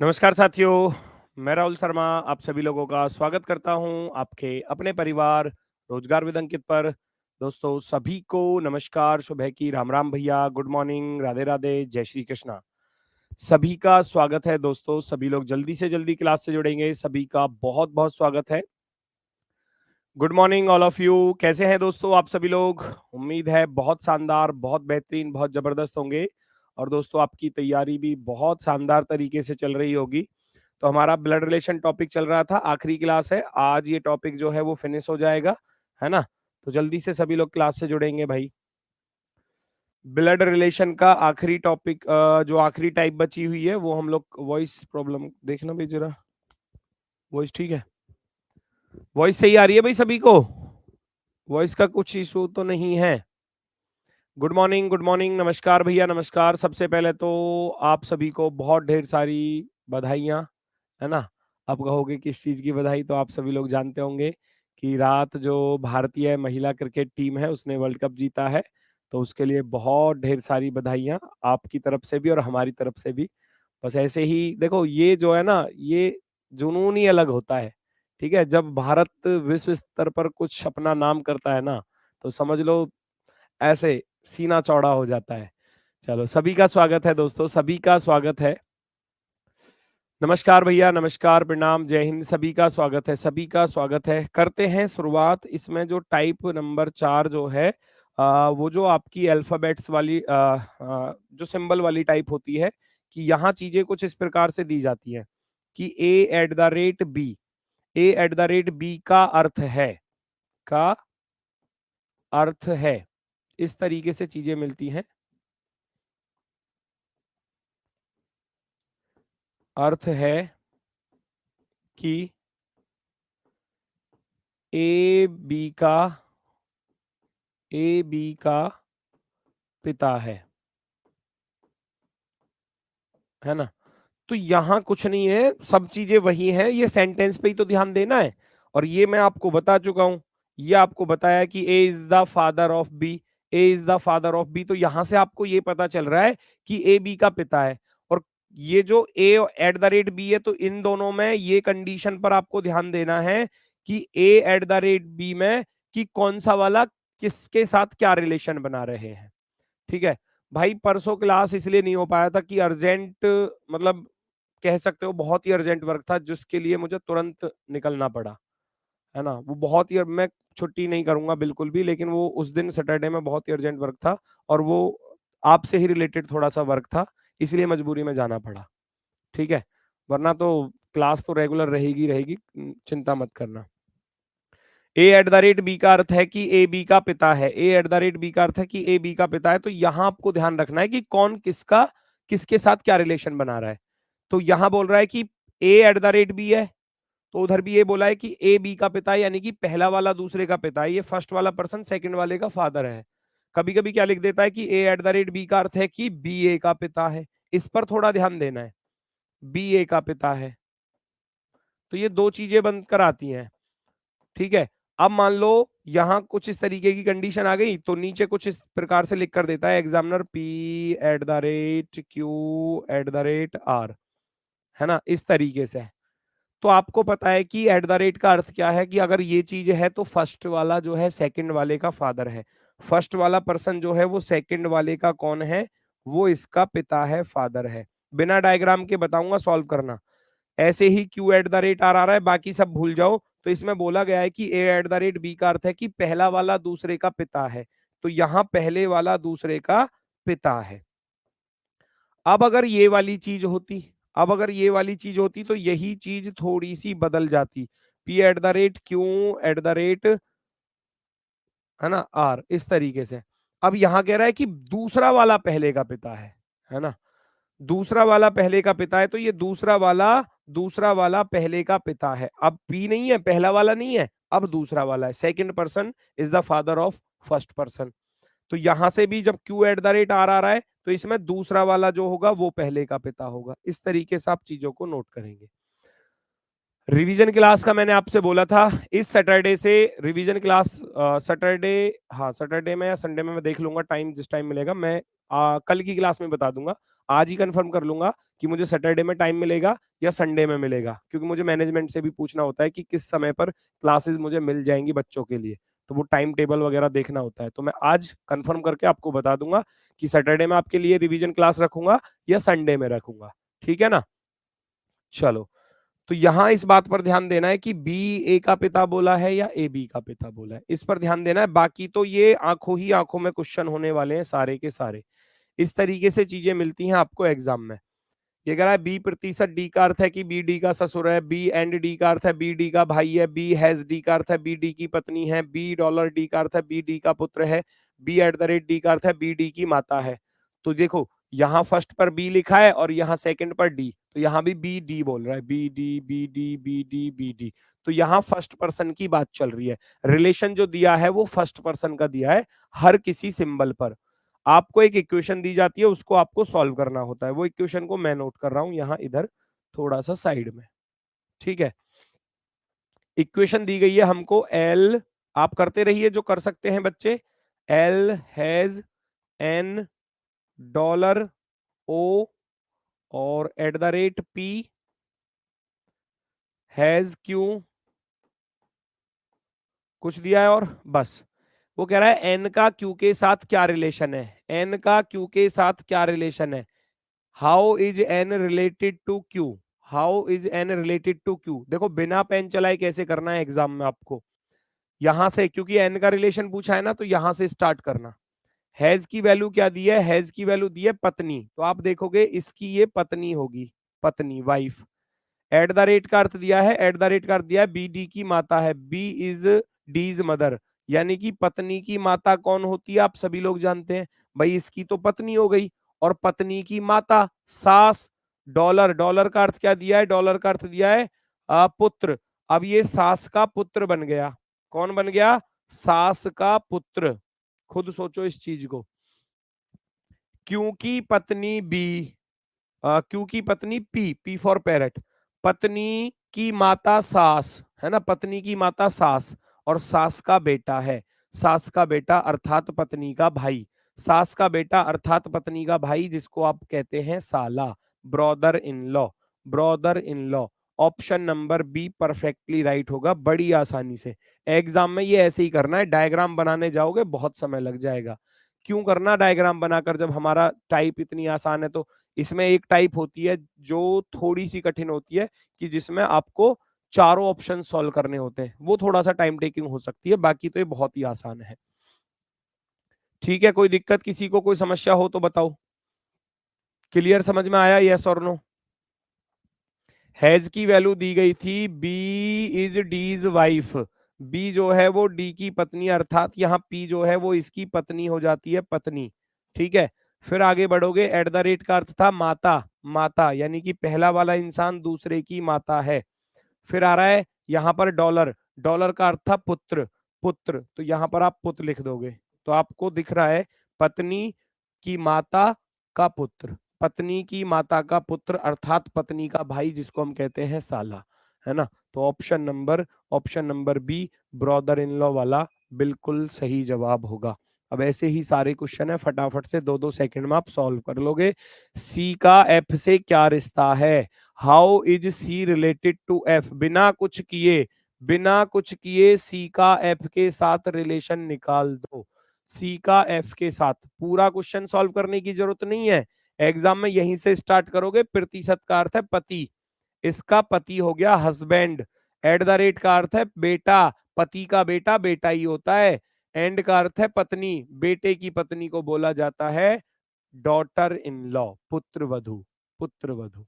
नमस्कार साथियों, मैं राहुल शर्मा आप सभी लोगों का स्वागत करता हूं आपके अपने परिवार रोजगार विद अंकित पर। दोस्तों सभी को नमस्कार, सुबह की राम राम भैया, गुड मॉर्निंग, राधे राधे, जय श्री कृष्णा। सभी का स्वागत है दोस्तों, सभी लोग जल्दी से जल्दी क्लास से जुड़ेंगे, सभी का बहुत बहुत स्वागत है। Good morning all of you, कैसे हैं दोस्तों आप सभी लोग? उम्मीद है बहुत शानदार, बहुत बेहतरीन, बहुत जबरदस्त होंगे। और दोस्तों आपकी तैयारी भी बहुत शानदार तरीके से चल रही होगी। तो हमारा ब्लड रिलेशन टॉपिक चल रहा था, आखिरी क्लास है आज, ये टॉपिक जो है वो फिनिश हो जाएगा, है ना? तो जल्दी से सभी लोग क्लास से जुड़ेंगे भाई। ब्लड रिलेशन का आखिरी टॉपिक, जो आखिरी टाइप बची हुई है वो हम लोग वॉइस प्रॉब्लम देखना भाई जरा, वॉइस ठीक है? वॉइस सही आ रही है भाई सभी को? वॉइस का कुछ इशू तो नहीं है? गुड मॉर्निंग, गुड मॉर्निंग, नमस्कार भैया, नमस्कार। सबसे पहले तो आप सभी को बहुत ढेर सारी बधाइयाँ, है ना? आप कहोगे किस चीज़ की बधाई, तो आप सभी लोग जानते होंगे कि रात जो भारतीय महिला क्रिकेट टीम है उसने वर्ल्ड कप जीता है, तो उसके लिए बहुत ढेर सारी बधाइयाँ आपकी तरफ से भी और हमारी तरफ से भी। बस ऐसे ही देखो, ये जो है ना, ये जुनून ही अलग होता है, ठीक है? जब भारत विश्व स्तर पर कुछ अपना नाम करता है ना, तो समझ लो ऐसे सीना चौड़ा हो जाता है। चलो सभी का स्वागत है दोस्तों, सभी का स्वागत है। नमस्कार भैया, नमस्कार, प्रणाम, जय हिंद, सभी का स्वागत है, सभी का स्वागत है। करते हैं शुरुआत। इसमें जो टाइप नंबर 4 जो है, वो जो आपकी अल्फाबेट्स वाली जो सिंबल वाली टाइप होती है, कि यहाँ चीजें कुछ इस प्रकार से दी जाती हैं कि a@b, a@b का अर्थ है, इस तरीके से चीजें मिलती हैं। अर्थ है कि ए बी का पिता है ना? तो यहाँ कुछ नहीं है, सब चीजें वही हैं, ये सेंटेंस पे ही तो ध्यान देना है। और ये मैं आपको बता चुका हूं, ये आपको बताया कि A is the father of B, A is the father of B, तो यहां से आपको ये पता चल रहा है कि ए बी का पिता है। और ये जो a@b है, तो इन दोनों में ये कंडीशन पर आपको ध्यान देना है कि a@b में कि कौन सा वाला किसके साथ क्या रिलेशन बना रहे हैं, ठीक है? भाई परसों क्लास इसलिए नहीं हो पाया था कि अर्जेंट, मतलब कह सकते हो बहुत ही अर्जेंट वर्क था, जिसके लिए मुझे तुरंत निकलना पड़ा, है ना? वो बहुत ही, मैं छुट्टी नहीं करूंगा बिल्कुल भी, लेकिन वो उस दिन सैटरडे में बहुत ही अर्जेंट वर्क था, और वो आपसे ही रिलेटेड थोड़ा सा वर्क था, इसलिए मजबूरी में जाना पड़ा, ठीक है? वरना तो क्लास तो रेगुलर रहेगी रहेगी, चिंता मत करना। a@b का अर्थ है कि ए बी का पिता है, a@b का अर्थ है कि ए बी का पिता है। तो यहां आपको ध्यान रखना है कि कौन किसका किसके साथ क्या रिलेशन बना रहा है। तो यहां बोल रहा है कि a@b है, तो उधर भी ये बोला है कि ए बी का पिता है, यानी कि पहला वाला दूसरे का पिता है, ये फर्स्ट वाला पर्सन सेकंड वाले का फादर है। कभी कभी क्या लिख देता है कि a@b का अर्थ है कि बी ए का पिता है, इस पर थोड़ा ध्यान देना है, बी ए का पिता है, तो ये दो चीजें बनकर आती हैं, ठीक है? अब मान लो यहां कुछ इस तरीके की कंडीशन आ गई, तो नीचे कुछ इस प्रकार से लिख कर देता है एग्जामिनर, p@q@r, है ना? इस तरीके से। तो आपको पता है कि एट द रेट का अर्थ क्या है, कि अगर ये चीज है तो फर्स्ट वाला जो है सेकंड वाले का फादर है, फर्स्ट वाला पर्सन जो है वो सेकंड वाले का कौन है, वो इसका पिता है, फादर है। बिना डायग्राम के बताऊंगा, सॉल्व करना। ऐसे ही q@r आ रहा है, बाकी सब भूल जाओ। तो इसमें बोला गया है कि a@b का अर्थ है कि पहला वाला दूसरे का पिता है, तो यहां पहले वाला दूसरे का पिता है। अब अगर ये वाली चीज होती, अब अगर ये वाली चीज होती, तो यही चीज थोड़ी सी बदल जाती, p@q@, है ना, r, इस तरीके से। अब यहां कह रहा है कि दूसरा वाला पहले का पिता है ना? दूसरा वाला पहले का पिता है, तो ये दूसरा वाला पहले का पिता है। अब पी नहीं है, पहला वाला नहीं है, अब दूसरा वाला है, second person is the father of first person. तो यहां से भी जब q@r आ रहा है, तो इसमें दूसरा वाला जो होगा वो पहले का पिता होगा। इस तरीके से आप चीजों को नोट करेंगे। रिवीजन क्लास का मैंने आपसे बोला था, इस सैटरडे से रिवीजन क्लास, सैटरडे, हाँ सैटरडे में या संडे में मैं देख लूंगा, टाइम जिस टाइम मिलेगा मैं कल की क्लास में बता दूंगा। आज ही कंफर्म कर लूंगा कि मुझे सैटरडे में टाइम मिलेगा या संडे में मिलेगा, क्योंकि मुझे मैनेजमेंट से भी पूछना होता है कि किस समय पर क्लासेस मुझे मिल जाएंगी बच्चों के लिए, तो वो टाइम टेबल वगैरह देखना होता है। तो मैं आज कंफर्म करके आपको बता दूंगा कि सैटरडे में आपके लिए रिवीजन क्लास रखूंगा या संडे में रखूंगा, ठीक है ना। चलो, तो यहां इस बात पर ध्यान देना है कि बी ए का पिता बोला है या ए बी का पिता बोला है, इस पर ध्यान देना है। बाकी तो ये आंखों ही आंखों में क्वेश्चन होने वाले हैं सारे के सारे। इस तरीके से चीजें मिलती हैं आपको एग्जाम में। ये कह रहा है बी प्रतिशत डी का अर्थ है कि बी डी का ससुर है, बी एंड डी का अर्थ है बी डी का भाई है, बी हैज डी का अर्थ है बी डी की पत्नी है, बी डॉलर डी का अर्थ है बी डी का पुत्र है, B at the rate D का अर्थ है बी डी की माता है। तो देखो यहाँ फर्स्ट पर बी लिखा है और यहाँ सेकंड पर डी, तो यहाँ भी बी डी बोल रहा है, B D B D B D B D. तो यहाँ फर्स्ट पर्सन की बात चल रही है। रिलेशन जो दिया है वो फर्स्ट पर्सन का दिया है हर किसी सिंबल पर। आपको एक इक्वेशन दी जाती है, उसको आपको सॉल्व करना होता है। वो इक्वेशन को मैं नोट कर रहा हूं यहाँ इधर थोड़ा सा साइड में, ठीक है। इक्वेशन दी गई है हमको, एल, आप करते रहिए जो कर सकते हैं बच्चे। एल हैज एन डॉलर ओ और eight the rate P has Q, कुछ दिया है और बस। वो कह रहा है एन का क्यू के साथ क्या रिलेशन है, एन का क्यू के साथ क्या रिलेशन है। How is N related to Q, how is N related to Q. देखो बिना पेन चलाए कैसे करना है एग्जाम में आपको, यहां से, क्योंकि एन का रिलेशन पूछा है ना, तो यहां से स्टार्ट करना। हैज की वैल्यू क्या दी है, हैज की वैल्यू दी है पत्नी, तो आप देखोगे इसकी ये पत्नी होगी, पत्नी वाइफ। एट द रेट का अर्थ दिया है, एट द रेट का अर्थ दिया है बी डी की माता है, बी इज डीज मदर, यानी कि पत्नी की माता कौन होती है आप सभी लोग जानते हैं भाई, इसकी तो पत्नी हो गई। और पत्नी की माता सास। डॉलर, डॉलर का अर्थ क्या दिया है, डॉलर का अर्थ दिया है पुत्र। अब ये सास का पुत्र बन गया, कौन बन गया, सास का पुत्र। खुद सोचो इस चीज को। क्योंकि पत्नी बी, क्योंकि पत्नी पी, पी फॉर पैरट, पत्नी की माता सास है ना, पत्नी की माता सास, और सास का बेटा है, सास का बेटा अर्थात पत्नी का भाई, सास का बेटा अर्थात पत्नी का भाई जिसको आप कहते हैं साला, brother in law, brother in law. Option number be perfectly right होगा बड़ी आसानी से। एग्जाम में ये ऐसे ही करना है, डायग्राम बनाने जाओगे बहुत समय लग जाएगा। क्यों करना डायग्राम बनाकर जब हमारा टाइप इतनी आसान है। तो इसमें एक टाइप होती है जो थोड़ी सी कठिन होती है, कि जिसमें आपको चारों ऑप्शन सॉल्व करने होते हैं, वो थोड़ा सा टाइम टेकिंग हो सकती है, बाकी तो ये बहुत ही आसान है। ठीक है, कोई दिक्कत किसी को, कोई समस्या हो तो बताओ। क्लियर, समझ में आया, यस और नो। हैज की वैल्यू दी गई थी B is D's wife, B जो है वो डी की पत्नी, अर्थात यहाँ पी जो है वो इसकी पत्नी हो जाती है, पत्नी। ठीक है, फिर आगे बढ़ोगे, एट द रेट का अर्थ था माता, माता यानी कि पहला वाला इंसान दूसरे की माता है। फिर आ रहा है यहाँ पर डॉलर, डॉलर का अर्थ था पुत्र, पुत्र, तो यहाँ पर आप पुत्र लिख दोगे, तो आपको दिख रहा है पत्नी की माता का पुत्र, पत्नी की माता का पुत्र अर्थात पत्नी का भाई जिसको हम कहते हैं साला, है ना। तो option number B brother in law वाला बिल्कुल सही जवाब होगा। अब ऐसे ही सारे क्वेश्चन है, फटाफट से 2-2 सेकंड में आप सॉल्व कर लोगे। सी का एफ से क्या रिश्ता है, how is C related to F, बिना कुछ किए, बिना कुछ किए सी का एफ के साथ रिलेशन निकाल दो। सी का एफ के साथ पूरा क्वेश्चन सॉल्व करने की जरूरत नहीं है, एग्जाम में यहीं से स्टार्ट करोगे। प्रतिशत का अर्थ है पति, इसका पति हो गया हस्बैंड। एट द रेट का अर्थ है बेटा, पति का बेटा बेटा ही होता है। एंड का अर्थ है पत्नी, बेटे की पत्नी को बोला जाता है डॉटर इन लॉ, पुत्र वधु, पुत्र वधु।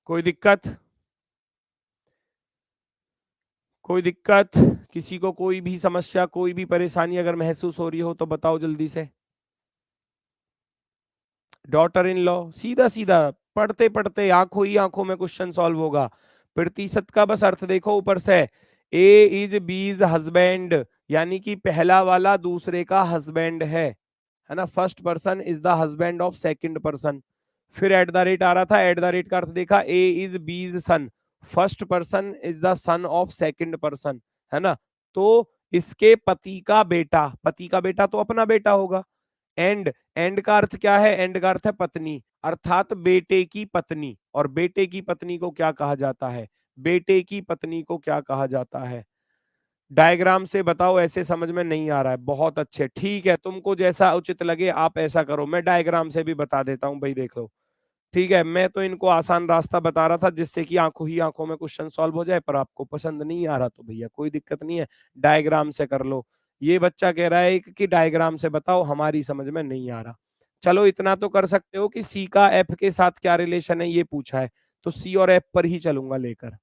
कोई दिक्कत, कोई दिक्कत किसी को, कोई भी समस्या, कोई भी परेशानी अगर महसूस हो रही हो तो बताओ जल्दी से। डॉटर इन लॉ, सीधा सीधा पढ़ते पढ़ते आंखों ही आंखों में क्वेश्चन सॉल्व होगा। प्रतिशत का बस अर्थ देखो ऊपर से, ए इज बीज हस्बैंड, यानी कि पहला वाला दूसरे का हस्बैंड है ना, first person is the husband of second person. फिर एट द रेट आ रहा था, एट द रेट का अर्थ देखा, A is B's son, first person is the son of second person, है ना। तो इसके पति का बेटा, पति का बेटा तो अपना बेटा होगा। एंड का अर्थ क्या है? एंड का अर्थ है पत्नी, अर्थात बेटे की पत्नी। और बेटे की पत्नी को क्या कहा जाता है? बेटे की पत्नी को क्या कहा जाता है? डायग्राम से बताओ, ऐसे समझ में नहीं आ रहा है? बहुत अच्छे, ठीक है, तुमको जैसा उचित लगे आप ऐसा करो, मैं डायग्राम से भी बता देता हूं भाई, देख लो। ठीक है, मैं तो इनको आसान रास्ता बता रहा था जिससे कि आंखों ही आंखों में क्वेश्चन सॉल्व हो जाए, पर आपको पसंद नहीं आ रहा तो भैया कोई दिक्कत नहीं है, डायग्राम से कर लो। ये बच्चा कह रहा है कि डायग्राम से बताओ, हमारी समझ में नहीं आ रहा। चलो इतना तो कर सकते हो कि सी का एफ के साथ क्या रिलेशन है ये पूछा है, तो सी और एफ पर ही चलूंगा लेकर,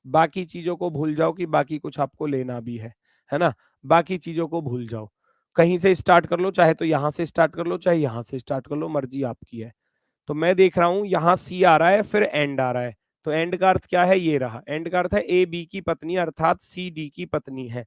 बाकी चीजों को भूल जाओ कि बाकी कुछ आपको लेना भी है ना। बाकी चीजों को भूल जाओ, कहीं से स्टार्ट कर लो, चाहे तो यहां से स्टार्ट कर लो, चाहे यहां से स्टार्ट कर लो, मर्जी आपकी है। तो मैं देख रहा हूं यहाँ सी आ रहा है, फिर एंड आ रहा है, तो एंड का अर्थ क्या है? ये रहा, एंड का अर्थ है ए बी की पत्नी, अर्थात सी डी की पत्नी है।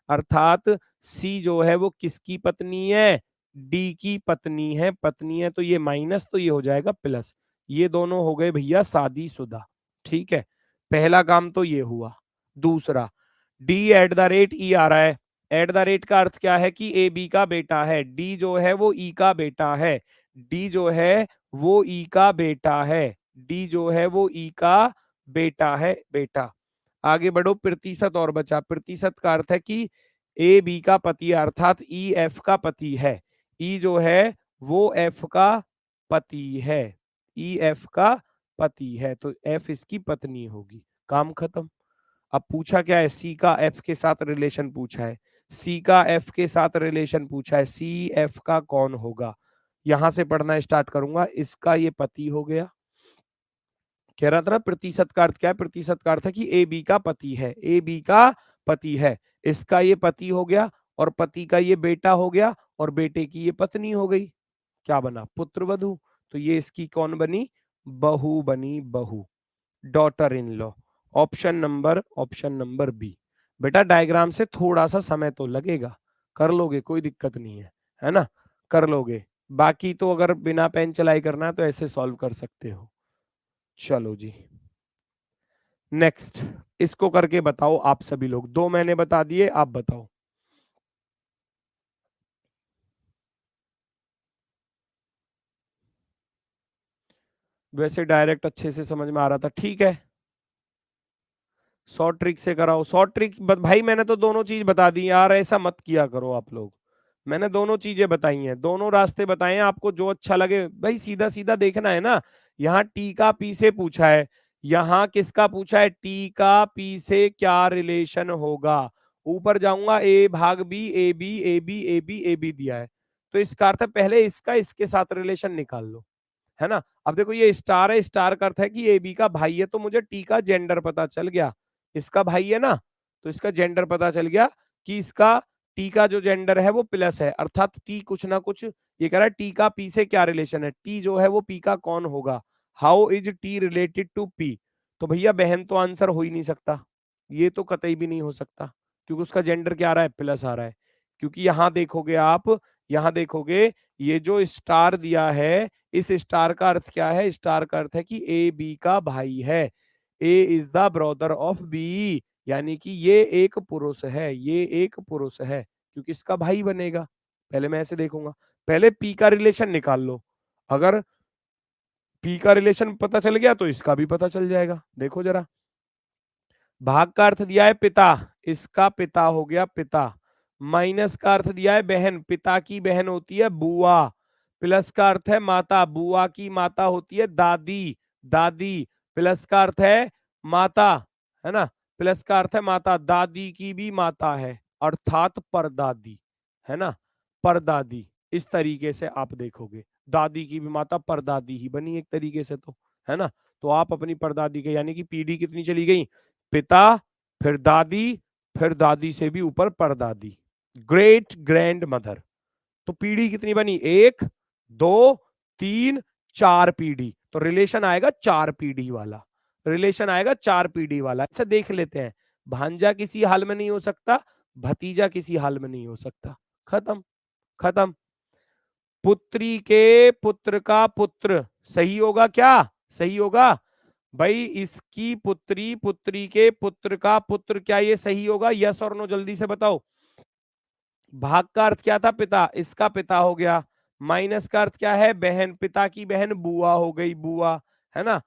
अर्थात सी जो है वो किसकी पत्नी है? डी की पत्नी है। पत्नी है तो ये माइनस, तो ये हो जाएगा प्लस। ये दोनों हो गए भैया शादीशुदा। ठीक है, पहला काम तो ये हुआ। दूसरा, डी एट द रेट ई आ रहा है। एट द रेट का अर्थ क्या है? कि ए बी का बेटा है, डी जो है वो ई का बेटा है, डी जो है वो ई का बेटा है, डी जो है वो ई का बेटा है, बेटा। आगे बढ़ो, प्रतिशत और बचा। प्रतिशत का अर्थ है कि ए बी का पति, अर्थात ई एफ का पति है। ई जो है वो एफ का पति है, ई एफ का पति है, तो एफ इसकी पत्नी होगी। काम खत्म। अब पूछा क्या है? सी का एफ के साथ रिलेशन पूछा है, सी का एफ के साथ रिलेशन पूछा है, सी एफ का कौन होगा? यहां से पढ़ना स्टार्ट करूंगा। इसका ये पति हो गया। कह रहा था ना प्रतिशत का अर्थ क्या है? प्रतिशत का अर्थ है कि ए बी का पति है, ए बी का पति है, इसका ये पति हो गया, और पति का ये बेटा हो गया, और बेटे की ये पत्नी हो गई। क्या बना? पुत्र वधु। तो ये इसकी कौन बनी? बहू बनी, बहू, daughter in law. Option number B. बेटा डायग्राम से थोड़ा सा समय तो लगेगा, कर लोगे, कोई दिक्कत नहीं है ना, कर लोगे। बाकी तो अगर बिना पेन चलाई करना है तो ऐसे सॉल्व कर सकते हो। चलो जी, नेक्स्ट, इसको करके बताओ आप सभी लोग। दो मैंने बता दिए, आप बताओ। वैसे डायरेक्ट अच्छे से समझ में आ रहा था, ठीक है। शॉर्ट ट्रिक से कराओ, शॉर्ट ट्रिक भाई मैंने तो दोनों चीज बता दी यार, ऐसा मत किया करो आप लोग। मैंने दोनों चीजें बताई हैं, दोनों रास्ते बताए हैं, आपको जो अच्छा लगे भाई, सीधा सीधा देखना है ना। यहाँ टी का पी से पूछा है, यहाँ किसका पूछा है? टी का पी से क्या रिलेशन होगा। ऊपर जाऊंगा, ए भाग B, A B A B A B A B दिया है, तो इसका अर्थ है पहले इसका इसके साथ रिलेशन निकाल लो, है ना। अब देखो ये स्टार है, स्टार का अर्थ है कि ए बी का भाई है, तो मुझे टी का जेंडर पता चल गया, इसका भाई है ना, तो इसका जेंडर पता चल गया कि इसका टी का जो जेंडर है वो प्लस है, अर्थात टी कुछ ना कुछ, ये कह रहा है टी का पी से क्या रिलेशन है, टी जो है वो पी का कौन होगा, how is T related to P. तो भैया बहन तो आंसर हो ही नहीं सकता, ये तो कतई भी नहीं हो सकता, क्योंकि उसका जेंडर क्या आ रहा है? प्लस आ रहा है। क्योंकि यहां देखोगे आप, यहां देखोगे ये जो स्टार दिया है, इस स्टार का अर्थ क्या है? स्टार का अर्थ है कि ए बी का भाई है, A is the brother of B, यानी कि ये एक पुरुष है, ये एक पुरुष है, क्योंकि इसका भाई बनेगा। पहले मैं ऐसे देखूंगा, पहले पी का रिलेशन निकाल लो, अगर पी का रिलेशन पता चल गया तो इसका भी पता चल जाएगा। देखो जरा, भाग का अर्थ दिया है पिता, इसका पिता हो गया पिता। माइनस का अर्थ दिया है बहन, पिता की बहन होती है बुआ। प्लस का अर्थ है माता, बुआ की माता होती है दादी, दादी। प्लस का अर्थ है माता, है ना, प्लस का अर्थ है माता, दादी की भी माता है, अर्थात परदादी, है ना, परदादी। इस तरीके से आप देखोगे, दादी की भी माता परदादी ही बनी एक तरीके से, तो है ना। तो आप अपनी परदादी के, यानी कि पीढ़ी कितनी चली गई? पिता, फिर दादी, फिर दादी से भी ऊपर परदादी, ग्रेट ग्रैंड मदर। तो पीढ़ी कितनी बनी? एक, दो, तीन, चार पीढ़ी, तो रिलेशन आएगा चार पीढ़ी वाला, रिलेशन आएगा चार पीढ़ी वाला। अच्छा देख लेते हैं, भांजा किसी हाल में नहीं हो सकता, भतीजा किसी हाल में नहीं हो सकता, खत्म, खत्म। पुत्री के पुत्र का पुत्र, सही होगा क्या? सही होगा। भाई इसकी पुत्री, पुत्री के पुत्र का पुत्र, क्या ये सही होगा? यस और नो जल्दी से बताओ। भाग का अर्थ क्या था? पिता, इसका पिता हो गया। माइनस का अर्थ क्या है? बहन, पिता की बहन बुआ हो गई, बुआ, है ना।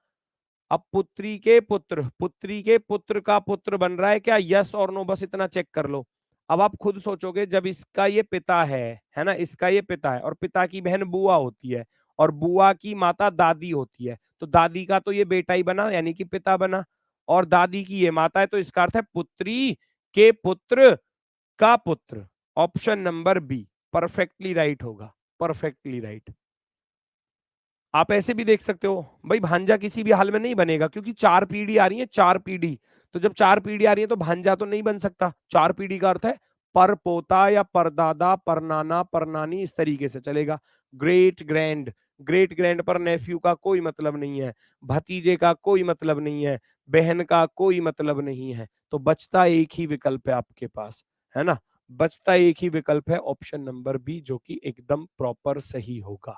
अब पुत्री के पुत्र, पुत्री के पुत्र का पुत्र बन रहा है क्या? यस और नो, बस इतना चेक कर लो। अब आप खुद सोचोगे, जब इसका ये पिता है ना, इसका ये पिता है, और पिता की बहन बुआ होती है, और बुआ की माता दादी होती है, तो दादी का तो ये बेटा ही बना, यानी कि पिता बना, और दादी की ये माता है, तो इसका अर्थ है पुत्री के पुत्र का पुत्र। Option number be perfectly right होगा, परफेक्टली राइट। आप ऐसे भी देख सकते हो भाई, भांजा किसी भी हाल में नहीं बनेगा, क्योंकि चार पीढ़ी आ रही है, चार पीढ़ी। तो जब चार पीढ़ी आ रही है तो भांजा तो नहीं बन सकता। चार पीढ़ी का अर्थ है पर पोता या परदादा, परनाना, परनानी, इस तरीके से चलेगा। ग्रेट ग्रैंड, ग्रेट ग्रैंड पर नेफ्यू का कोई मतलब नहीं है, भतीजे का कोई मतलब नहीं है, बहन का कोई मतलब नहीं है। तो बचता एक ही विकल्प है आपके पास, है ना। बचता एक ही विकल्प है, ऑप्शन नंबर बी, जो कि एकदम प्रॉपर सही होगा।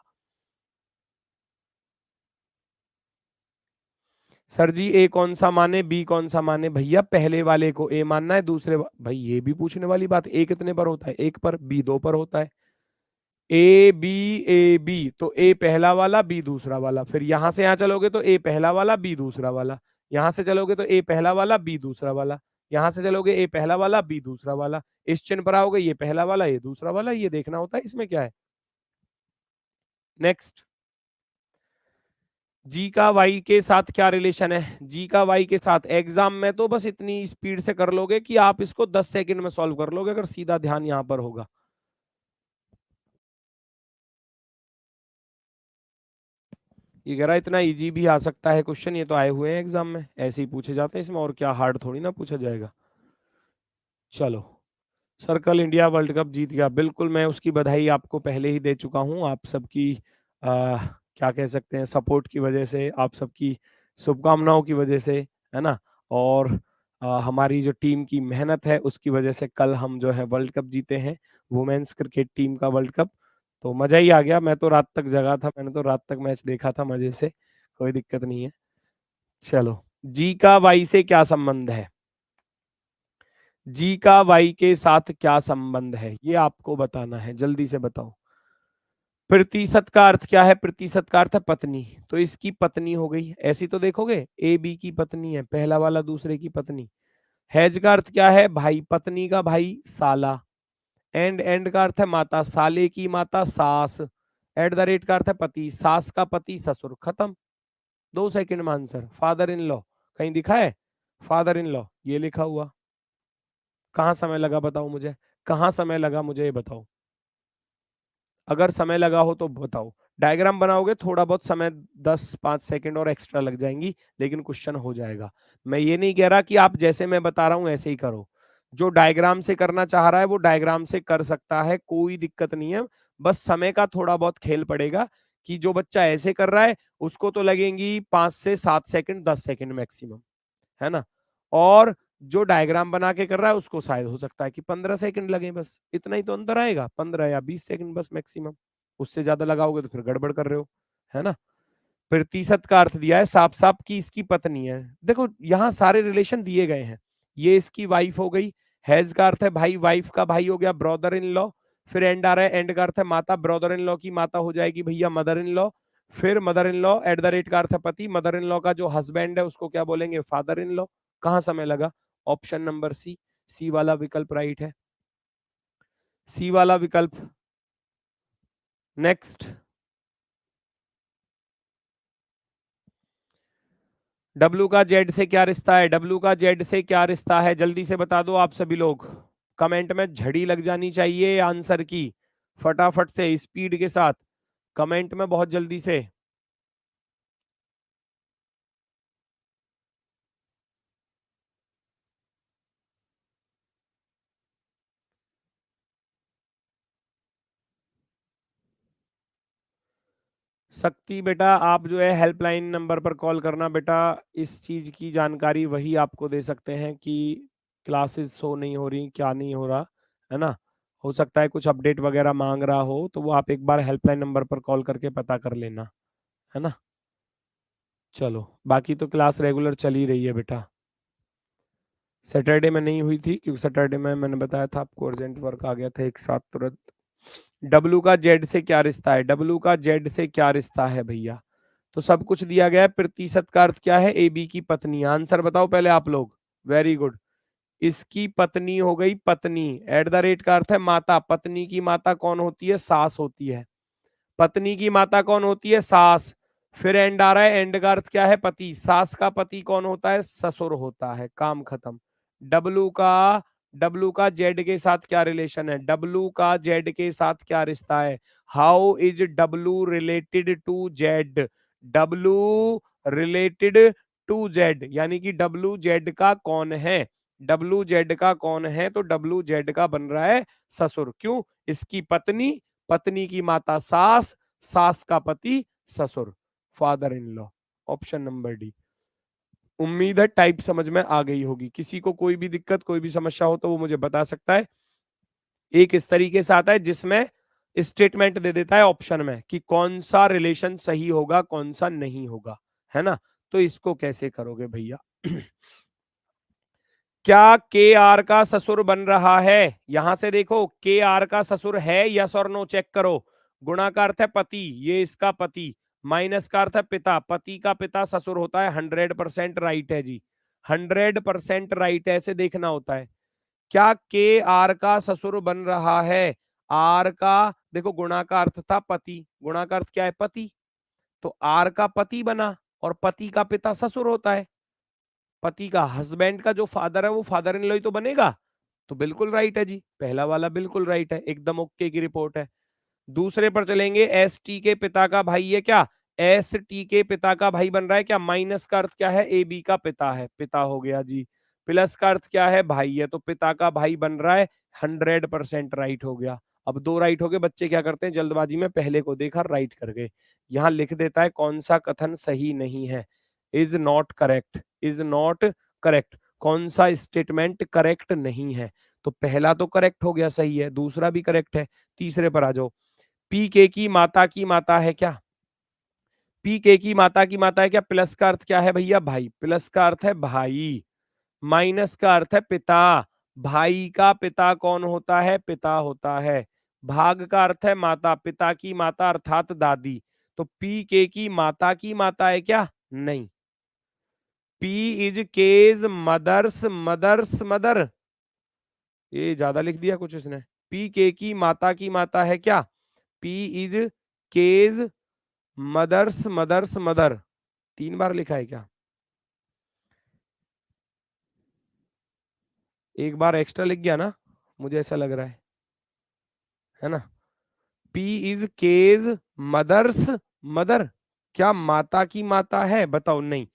सर जी ए कौन सा माने, बी कौन सा माने? भैया पहले वाले को ए मानना है, भाई ये भी पूछने वाली बात, ए कितने पर होता है? एक पर, बी दो पर होता है। ए बी, तो ए पहला वाला, बी दूसरा वाला। फिर यहां से यहां चलोगे तो ए पहला वाला, बी दूसरा वाला। यहां से चलोगे तो ए पहला वाला, बी दूसरा वाला। यहां से चलोगे ए पहला वाला, बी दूसरा वाला। इस चिन्ह पर आओगे, ये पहला वाला, ये दूसरा वाला, ये देखना होता है इसमें क्या है। नेक्स्ट, जी का वाई के साथ क्या रिलेशन है? जी का वाई के साथ एग्जाम में तो बस इतनी स्पीड से कर लोगे कि आप इसको 10 सेकंड में सॉल्व कर लोगे, अगर सीधा ध्यान यहां पर होगा। ये कह रहा है इतना इजी भी आ सकता है क्वेश्चन, ये तो आए हुए हैं एग्जाम में, ऐसे ही पूछे जाते हैं इसमें, और क्या हार्ड थोड़ी ना पूछा जाएगा। चलो, सर्कल इंडिया वर्ल्ड कप जीत गया, बिल्कुल मैं उसकी बधाई आपको पहले ही दे चुका हूं। आप सबकी क्या कह सकते हैं, सपोर्ट की वजह से, आप सबकी शुभकामनाओं की वजह से, है ना। और हमारी जो टीम की मेहनत है उसकी वजह से कल हम जो है वर्ल्ड कप जीते हैं, वुमेन्स क्रिकेट टीम का वर्ल्ड कप। तो मजा ही आ गया, मैं तो रात तक जगा था, मैंने तो रात तक मैच देखा था मजे से, कोई दिक्कत नहीं है। चलो, जी का वाई से क्या संबंध है? जी का वाई के साथ क्या संबंध है, ये आपको बताना है, जल्दी से बताओ। प्रतिशत का अर्थ क्या है? प्रतिशत का अर्थ है पत्नी, तो इसकी पत्नी हो गई, ऐसी तो देखोगे ए बी की पत्नी है, पहला वाला दूसरे की पत्नी। हैज का अर्थ क्या है? भाई, पत्नी का भाई साला। एंड का अर्थ है माता, साले की माता सास। एट द रेट का अर्थ है पति, सास का पति ससुर, खत्म। 2 सेकंड में आंसर, फादर इन लॉ। कहीं दिखा है फादर इन लॉ ये लिखा हुआ? कहाँ समय लगा बताओ मुझे, कहाँ समय लगा मुझे ये बताओ। अगर समय लगा हो तो बताओ। डायग्राम बनाओगे थोड़ा बहुत समय, 10-5 सेकंड और एक्स्ट्रा लग जाएंगी, लेकिन क्वेश्चन हो जाएगा। मैं ये नहीं कह रहा कि आप जैसे मैं बता रहा हूं ऐसे ही करो। जो डायग्राम से करना चाह रहा है वो डायग्राम से कर सकता है, कोई दिक्कत नहीं है। बस समय का थोड़ा बहुत खेल पड़ेगा, कि जो बच्चा ऐसे कर रहा है उसको तो लगेंगी 5 से 7 सेकंड, 10 सेकंड मैक्सिमम, है ना। और जो डायग्राम बना के कर रहा है उसको शायद हो सकता है कि 15 सेकंड लगे, बस इतना ही तो अंतर आएगा, 15 या 20 सेकंड बस मैक्सिमम। उससे ज्यादा लगाओगे तो फिर गड़बड़ कर रहे हो, है ना। प्रतिशत का अर्थ दिया है साफ साफ की इसकी पत्नी है, देखो यहाँ सारे रिलेशन दिए गए हैं। ये इसकी वाइफ हो गई, हैज का अर्थ है भाई, वाइफ का भाई हो गया ब्रदर इन लॉ। फिर एंड आ रहा है, एंड का अर्थ है माता, ब्रदर इन लॉ की माता हो जाएगी भैया मदर इन लॉ। फिर mother in law, eight the rate का अर्थ है पति, मदर इन लॉ का जो हस्बैंड है उसको क्या बोलेंगे? Father in law. कहाँ समय लगा? ऑप्शन नंबर सी, सी वाला विकल्प राइट है, सी वाला विकल्प। नेक्स्ट, डब्लू का जेड से क्या रिश्ता है? डब्लू का जेड से क्या रिश्ता है, जल्दी से बता दो आप सभी लोग। कमेंट में झड़ी लग जानी चाहिए आंसर की, फटाफट से स्पीड के साथ कमेंट में बहुत जल्दी से। शक्ति बेटा, आप जो है हेल्पलाइन नंबर पर कॉल करना बेटा, इस चीज की जानकारी वही आपको दे सकते हैं कि क्लासेस शो नहीं हो रही, क्या नहीं हो रहा, है ना। हो सकता है कुछ अपडेट वगैरह मांग रहा हो, तो वो आप एक बार हेल्पलाइन नंबर पर कॉल करके पता कर लेना, है ना। चलो, बाकी तो क्लास रेगुलर चल ही रही है बेटा। सैटरडे में नहीं हुई थी क्योंकि सैटरडे में मैंने बताया था आपको अर्जेंट वर्क आ गया था एक साथ तुरंत। डब्लू का जेड से क्या रिश्ता है? डब्लू का जेड से क्या रिश्ता है भैया? तो सब कुछ दिया गया है। प्रतिशत का अर्थ क्या है? ए बी की पत्नी। आंसर बताओ पहले आप लोग। Very good. इसकी पत्नी हो गई पत्नी। एट द रेट का अर्थ है माता। पत्नी की माता कौन होती है? सास होती है। पत्नी की माता कौन होती है? सास। फिर एंड आ रहा है, एंड का अर्थ क्या है? पति। सास का पति कौन होता है? ससुर होता है। काम खत्म। डब्लू का डब्लू का जेड के साथ क्या रिलेशन है? डब्लू का जेड के साथ क्या रिश्ता है? How is W related to Z? W related to Z यानी कि डब्लू जेड का कौन है? डब्लू जेड का कौन है? तो डब्लू जेड का बन रहा है ससुर। क्यों? इसकी पत्नी, पत्नी की माता सास, सास का पति ससुर, father in law. Option number D. उम्मीद है टाइप समझ में आ गई होगी। किसी को कोई भी दिक्कत, कोई भी समस्या हो तो वो मुझे बता सकता है। एक इस तरीके से आता है जिसमें स्टेटमेंट दे देता है ऑप्शन में कि कौन सा रिलेशन सही होगा, कौन सा नहीं होगा, है ना? तो इसको कैसे करोगे भैया? क्या के आर का ससुर बन रहा है? यहां से देखो, के आर का ससुर है, यस और नो चेक करो। गुणा का अर्थ है पति, ये इसका पति। माइनस का अर्थ है पिता, पति का पिता ससुर होता है। 100% राइट है जी, 100% राइट है, ऐसे देखना होता है। क्या के आर का ससुर बन रहा है? आर का देखो, गुणा का अर्थ था पति, गुणा का अर्थ क्या है? पति। तो आर का पति बना, और पति का पिता ससुर होता है। पति का हस्बैंड का जो फादर है वो फादर इन लॉ ही तो बनेगा। तो बिल्कुल राइट है जी, पहला वाला बिल्कुल राइट है, एकदम ओके की रिपोर्ट है। दूसरे पर चलेंगे। एस टी के पिता का भाई है क्या? एस टी के पिता का भाई बन रहा है क्या? माइनस का अर्थ क्या है? ए बी का पिता है, पिता हो गया जी। प्लस का अर्थ क्या है? भाई है, तो पिता का भाई बन रहा है। 100% राइट हो गया। अब दो राइट हो गए। बच्चे क्या करते हैं जल्दबाजी में, पहले को देखा राइट कर गए। यहां लिख देता है कौन सा कथन सही नहीं है। Is not correct, is not correct. कौन सा स्टेटमेंट करेक्ट नहीं है? तो पहला तो करेक्ट हो गया, सही है। दूसरा भी करेक्ट है। तीसरे पर आ जाओ। पी के की माता है क्या? पी के की माता है क्या? प्लस का अर्थ क्या है भैया? भाई। प्लस का अर्थ है भाई। माइनस का अर्थ है पिता। भाई का पिता कौन होता है? पिता होता है। भाग का अर्थ है माता, पिता की माता अर्थात दादी। तो पी के की माता है क्या? नहीं। P is K's mother's mother's mother, ये ज्यादा लिख दिया कुछ इसने। पी के की माता है क्या? P is K's mother's mother's mother, 3 बार लिखा है क्या? एक बार एक्स्ट्रा लिख गया ना, मुझे ऐसा लग रहा है ना? P is K's mother's mother, क्या माता की माता है? बताओ। नहीं।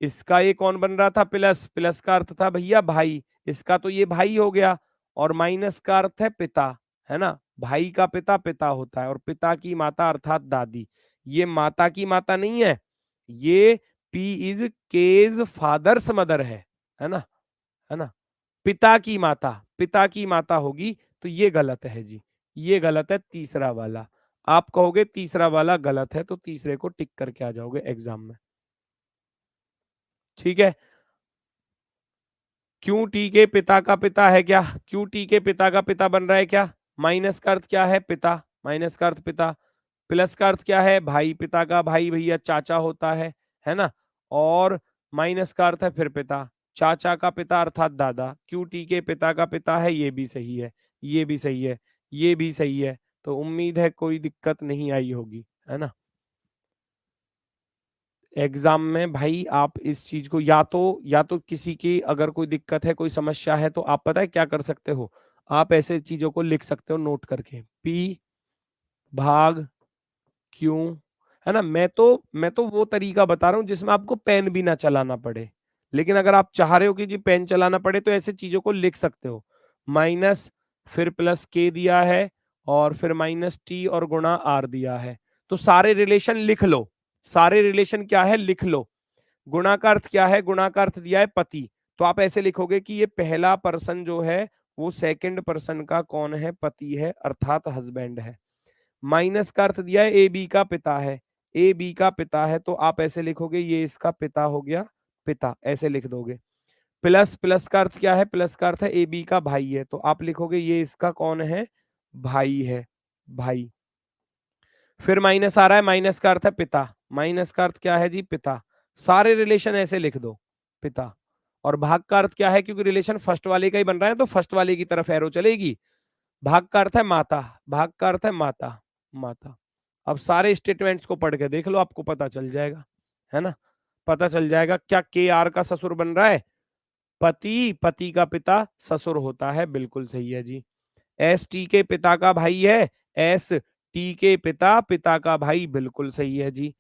इसका ये कौन बन रहा था? प्लस, प्लस का अर्थ था भैया भाई, इसका तो ये भाई हो गया। और माइनस का अर्थ है पिता, है ना? भाई का पिता पिता होता है, और पिता की माता अर्थात दादी। ये माता की माता नहीं है, ये P is K's father's mother है ना? है ना? पिता की माता होगी, तो ये गलत है जी, ये गलत है तीसरा वाला। आप कहोगे तीसरा वाला गलत है, तो तीसरे को टिक करके आ जाओगे एग्जाम में। ठीक है। क्यू टी के पिता का पिता है क्या? क्यू टी के पिता का पिता बन रहा है क्या? माइनस का अर्थ क्या है? पिता, माइनस का अर्थ पिता। प्लस का अर्थ क्या है? भाई, पिता का भाई भैया चाचा होता है ना? और माइनस का अर्थ है फिर पिता, चाचा का पिता अर्थात दादा। क्यू टी के पिता का पिता है, ये भी सही है, ये भी सही है, ये भी सही है। तो उम्मीद है कोई दिक्कत नहीं आई होगी, है ना? एग्जाम में भाई आप इस चीज को या तो किसी की अगर कोई दिक्कत है, कोई समस्या है, तो आप पता है क्या कर सकते हो? आप ऐसे चीजों को लिख सकते हो नोट करके, पी भाग क्यों, है ना? मैं तो वो तरीका बता रहा हूं जिसमें आपको पेन भी ना चलाना पड़े। लेकिन अगर आप चाह रहे हो कि जी पेन चलाना पड़े, तो ऐसे चीजों को लिख सकते हो। माइनस, फिर प्लस के दिया है, और फिर माइनस टी और गुणा आर दिया है। तो सारे रिलेशन लिख लो। सारे रिलेशन क्या है लिख लो। गुणा का अर्थ क्या है? गुणा का अर्थ दिया है पति, तो आप ऐसे लिखोगे कि ये पहला पर्सन जो है वो सेकंड पर्सन का कौन है? पति है, अर्थात हस्बैंड है। माइनस का अर्थ दिया है ए बी का पिता है, ए बी का पिता है तो आप ऐसे लिखोगे ये इसका पिता हो गया, पिता ऐसे लिख दोगे। प्लस प्लस का अर्थ क्या है? प्लस का अर्थ है ए बी का भाई है, तो आप लिखोगे ये इसका कौन है? भाई है, भाई। फिर माइनस आ रहा है, माइनस का अर्थ है पिता, माइनस का अर्थ क्या है जी? पिता। सारे रिलेशन ऐसे लिख दो, पिता। और भाग का अर्थ क्या है? क्योंकि रिलेशन फर्स्ट वाले का ही बन रहा है तो फर्स्ट वाले की तरफ एरो चलेगी। भाग का अर्थ है माता, भाग का अर्थ है माता, माता। अब सारे स्टेटमेंट्स को पढ़ के देख लो, आपको पता चल जाएगा, है ना? पता चल जाएगा। क्या के आर का ससुर बन रहा है? पति, पति का पिता ससुर होता है, बिल्कुल सही है जी। एस टी के पिता का भाई है, एस टी के पिता, पिता का भाई, बिल्कुल सही है जी।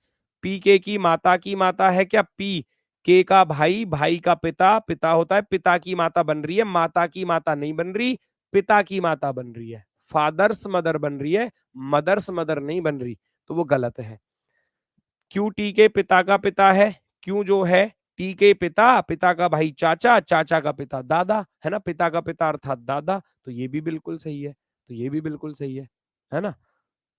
पी के की माता है क्या? पी के का भाई, भाई का पिता, पिता होता है, पिता की माता बन रही है, माता की माता नहीं बन रही, पिता की माता बन रही है। फादर्स मदर बन रही है, मदर्स मदर नहीं बन रही, तो वो गलत है। क्यू टी के पिता का पिता है, क्यों जो है टी के पिता, पिता का भाई चाचा, चाचा का पिता दादा, है ना? पिता का पिता अर्थात दादा, तो ये भी बिल्कुल सही है, तो ये भी बिल्कुल सही है ना?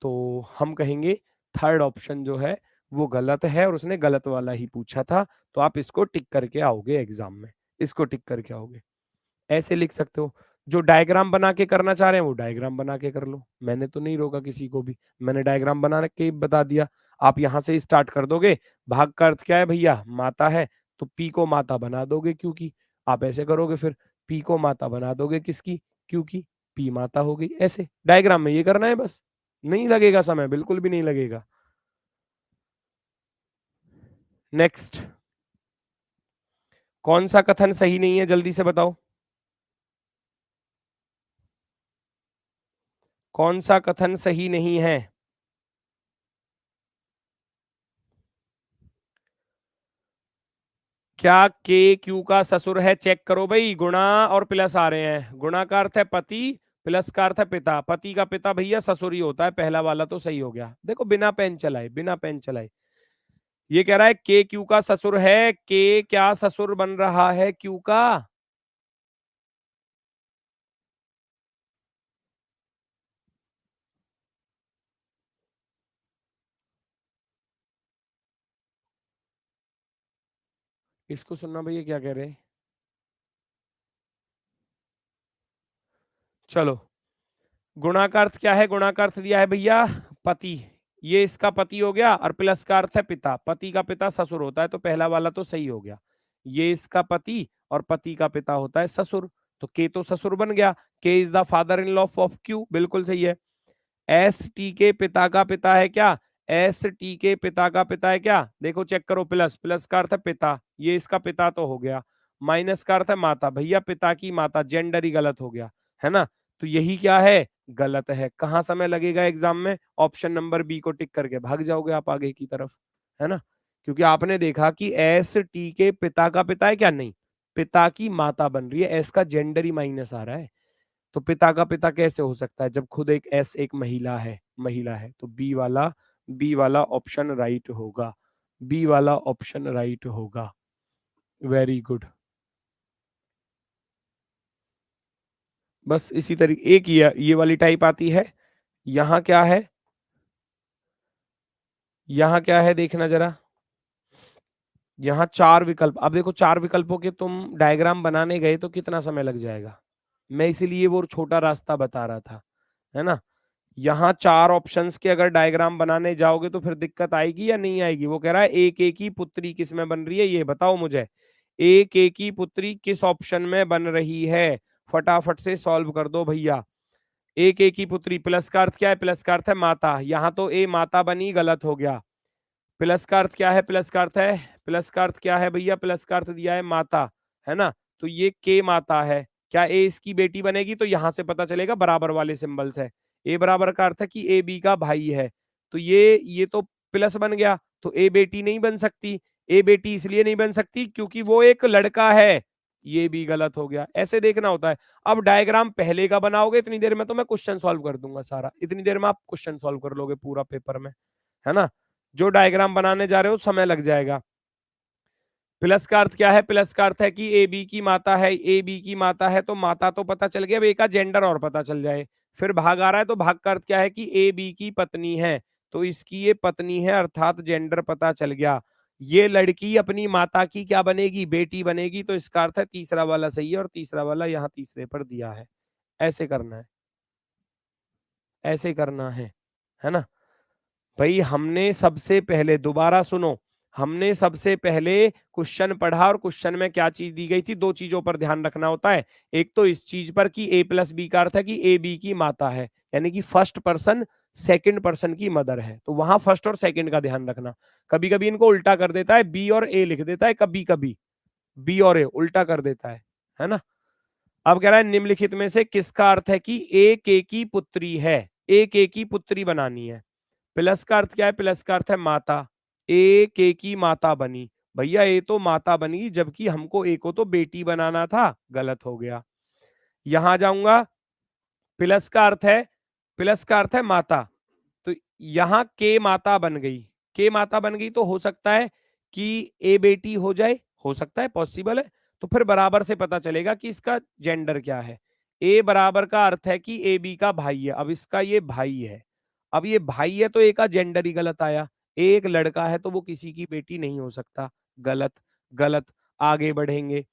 तो हम कहेंगे थर्ड ऑप्शन जो है वो गलत है और उसने गलत वाला ही पूछा था, तो आप इसको टिक करके आओगे एग्जाम में, इसको टिक करके आओगे। ऐसे लिख सकते हो। जो डायग्राम बना के करना चाह रहे हैं वो डायग्राम बना के कर लो, मैंने तो नहीं रोका किसी को भी, मैंने डायग्राम बना के ही बता दिया। आप यहाँ से स्टार्ट कर दोगे। भाग का अर्थ क्या है भैया? माता है, तो पी को माता बना दोगे क्योंकि, आप ऐसे करोगे फिर, पी को माता बना दोगे किसकी? क्योंकि पी माता हो गई। ऐसे डायग्राम में ये करना है बस, नहीं लगेगा समय, बिल्कुल भी नहीं लगेगा। नेक्स्ट, कौन सा कथन सही नहीं है जल्दी से बताओ, कौन सा कथन सही नहीं है? क्या के क्यू का ससुर है? चेक करो भाई, गुणा और प्लस आ रहे हैं। गुणा का अर्थ है पति, प्लस का अर्थ है पिता, पति का पिता भैया ससुर ही होता है, पहला वाला तो सही हो गया। देखो बिना पेन चलाए, बिना पेन चलाए, ये कह रहा है के क्यू का ससुर है, के क्या ससुर बन रहा है क्यू का? इसको सुनना भैया क्या कह रहे हैं। चलो, गुणा का अर्थ क्या है? गुणा का अर्थ दिया है भैया पति, ये इसका पति हो गया, और प्लस का अर्थ है पिता, पति का पिता ससुर होता है, तो पहला वाला तो सही हो गया। ये इसका पति और पति का पिता होता है ससुर, तो के तो ससुर बन गया। के is the father in law of Q, बिल्कुल सही है। एस टी के पिता का पिता है क्या? एस टी के पिता का पिता है क्या? देखो चेक करो, प्लस, प्लस का अर्थ है पिता, ये इसका पिता तो हो गया। माइनस का अर्थ है माता, भैया पिता की माता, जेंडर ही गलत हो गया, है ना? तो यही क्या है? गलत है। कहाँ समय लगेगा एग्जाम में? ऑप्शन नंबर बी को टिक करके भाग जाओगे आप आगे की तरफ, है ना? क्योंकि आपने देखा कि एस टी के पिता का पिता है क्या? नहीं, पिता की माता बन रही है, एस का जेंडर ही माइनस आ रहा है, तो पिता का पिता कैसे हो सकता है जब खुद एक एस एक महिला है, महिला है, तो बी वाला ऑप्शन राइट होगा, बी वाला ऑप्शन राइट होगा। Very good. बस इसी तरीके, एक ये वाली टाइप आती है। यहाँ क्या है? यहाँ क्या है देखना जरा, यहाँ चार विकल्प। अब देखो चार विकल्पों के तुम डायग्राम बनाने गए तो कितना समय लग जाएगा, मैं इसीलिए वो छोटा रास्ता बता रहा था, है ना? यहाँ चार ऑप्शंस के अगर डायग्राम बनाने जाओगे तो फिर दिक्कत आएगी या नहीं आएगी? वो कह रहा है एक एक की पुत्री किस में बन रही है, ये बताओ मुझे। एक एक की पुत्री किस ऑप्शन में बन रही है? फटाफट से सॉल्व कर दो भैया। एक एक की पुत्री, प्लस का अर्थ क्या है? प्लस का अर्थ है माता, यहाँ तो ए माता बनी, गलत हो गया। प्लस का अर्थ क्या है? प्लस का अर्थ है, प्लस का अर्थ क्या है भैया? प्लस का अर्थ दिया है माता, है ना? तो ये के माता है, क्या ए इसकी बेटी बनेगी? तो यहां से पता चलेगा, बराबर वाले सिंबल्स है। ए बराबर का अर्थ है कि ए बी का भाई है, तो ये तो प्लस बन गया, तो ए बेटी नहीं बन सकती। ए बेटी इसलिए नहीं बन सकती क्योंकि वो एक लड़का है, ये भी गलत हो गया। ऐसे देखना होता है। अब डायग्राम पहले का बनाओगे इतनी देर में तो मैं क्वेश्चन सॉल्व कर दूंगा सारा, इतनी देर में आप क्वेश्चन सॉल्व कर लोगे पूरा पेपर में, है ना? जो डायग्राम बनाने जा रहे हो समय लग जाएगा। प्लस का अर्थ क्या है? प्लस का अर्थ है कि ए बी की माता है, ए बी की माता है तो माता तो पता चल गया, अब ए का जेंडर और पता चल जाए। फिर भाग आ रहा है तो भाग का अर्थ क्या है कि ए बी की पत्नी है, तो इसकी ये पत्नी है, अर्थात जेंडर पता चल गया। ये लड़की अपनी माता की क्या बनेगी, बेटी बनेगी, तो इसका अर्थ है तीसरा वाला सही है और तीसरा वाला यहाँ तीसरे पर दिया है। ऐसे करना है, ऐसे करना है ना। भाई हमने सबसे पहले, दोबारा सुनो, हमने सबसे पहले क्वेश्चन पढ़ा और क्वेश्चन में क्या चीज दी गई थी, दो चीजों पर ध्यान रखना होता है। एक तो इस चीज पर कि ए प्लस बी का अर्थ है कि ए बी की माता है, यानी कि फर्स्ट पर्सन सेकंड पर्सन की मदर है, तो वहां फर्स्ट और सेकंड का ध्यान रखना। कभी कभी इनको उल्टा कर देता है, बी और ए लिख देता है, कभी कभी बी और ए उल्टा कर देता है ना। अब कह रहा है निम्नलिखित में से किसका अर्थ है कि ए के की पुत्री है, ए के की पुत्री बनानी है। प्लस का अर्थ क्या है, प्लस का अर्थ है माता, ए के की माता बनी। भैया ए तो माता बनी, जबकि हमको ए को तो बेटी बनाना था, गलत हो गया। यहां जाऊंगा, प्लस का अर्थ है, प्लस का अर्थ है माता, तो यहां के माता बन गई, के माता बन गई, तो हो सकता है कि ए बेटी हो जाए, हो सकता है, पॉसिबल है। तो फिर बराबर से पता चलेगा कि इसका जेंडर क्या है। ए बराबर का अर्थ है कि ए बी का भाई है, अब इसका ये भाई है, अब ये भाई है तो ए का जेंडर ही गलत आया। ए एक लड़का है तो वो किसी की बेटी नहीं हो सकता, गलत, गलत। आगे बढ़ेंगे,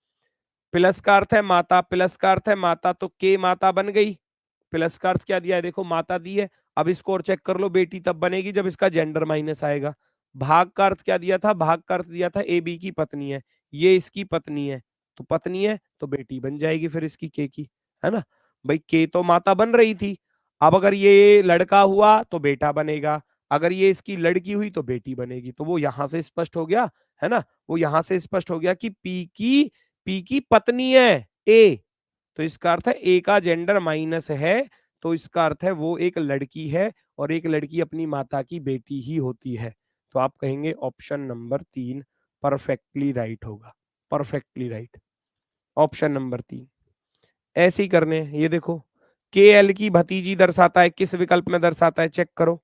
प्लस का अर्थ है माता, प्लस का अर्थ है माता, तो के माता बन गई। प्लस का अर्थ क्या दिया है, देखो माता दी है। अब इसको और चेक कर लो, बेटी तब बनेगी जब इसका जेंडर माइनस आएगा। भाग का अर्थ क्या दिया था, भाग का अर्थ दिया था ए बी की पत्नी है, ये इसकी पत्नी है, तो पत्नी है तो बेटी बन जाएगी फिर इसकी के की, है ना। भाई के तो माता बन रही थी, अब अगर ये लड़का हुआ तो बेटा बनेगा, अगर ये इसकी लड़की हुई तो बेटी बनेगी, तो वो यहां से स्पष्ट हो गया, है ना। वो यहां से स्पष्ट हो गया कि पी की पत्नी है ए, तो इसका अर्थ है ए का जेंडर माइनस है, तो इसका अर्थ है वो एक लड़की है, और एक लड़की अपनी माता की बेटी ही होती है। तो आप कहेंगे ऑप्शन नंबर 3 परफेक्टली राइट होगा, परफेक्टली राइट, ऑप्शन नंबर 3। ऐसे ही करने हैं, ये देखो के एल की भतीजी दर्शाता है, किस विकल्प में दर्शाता है, चेक करो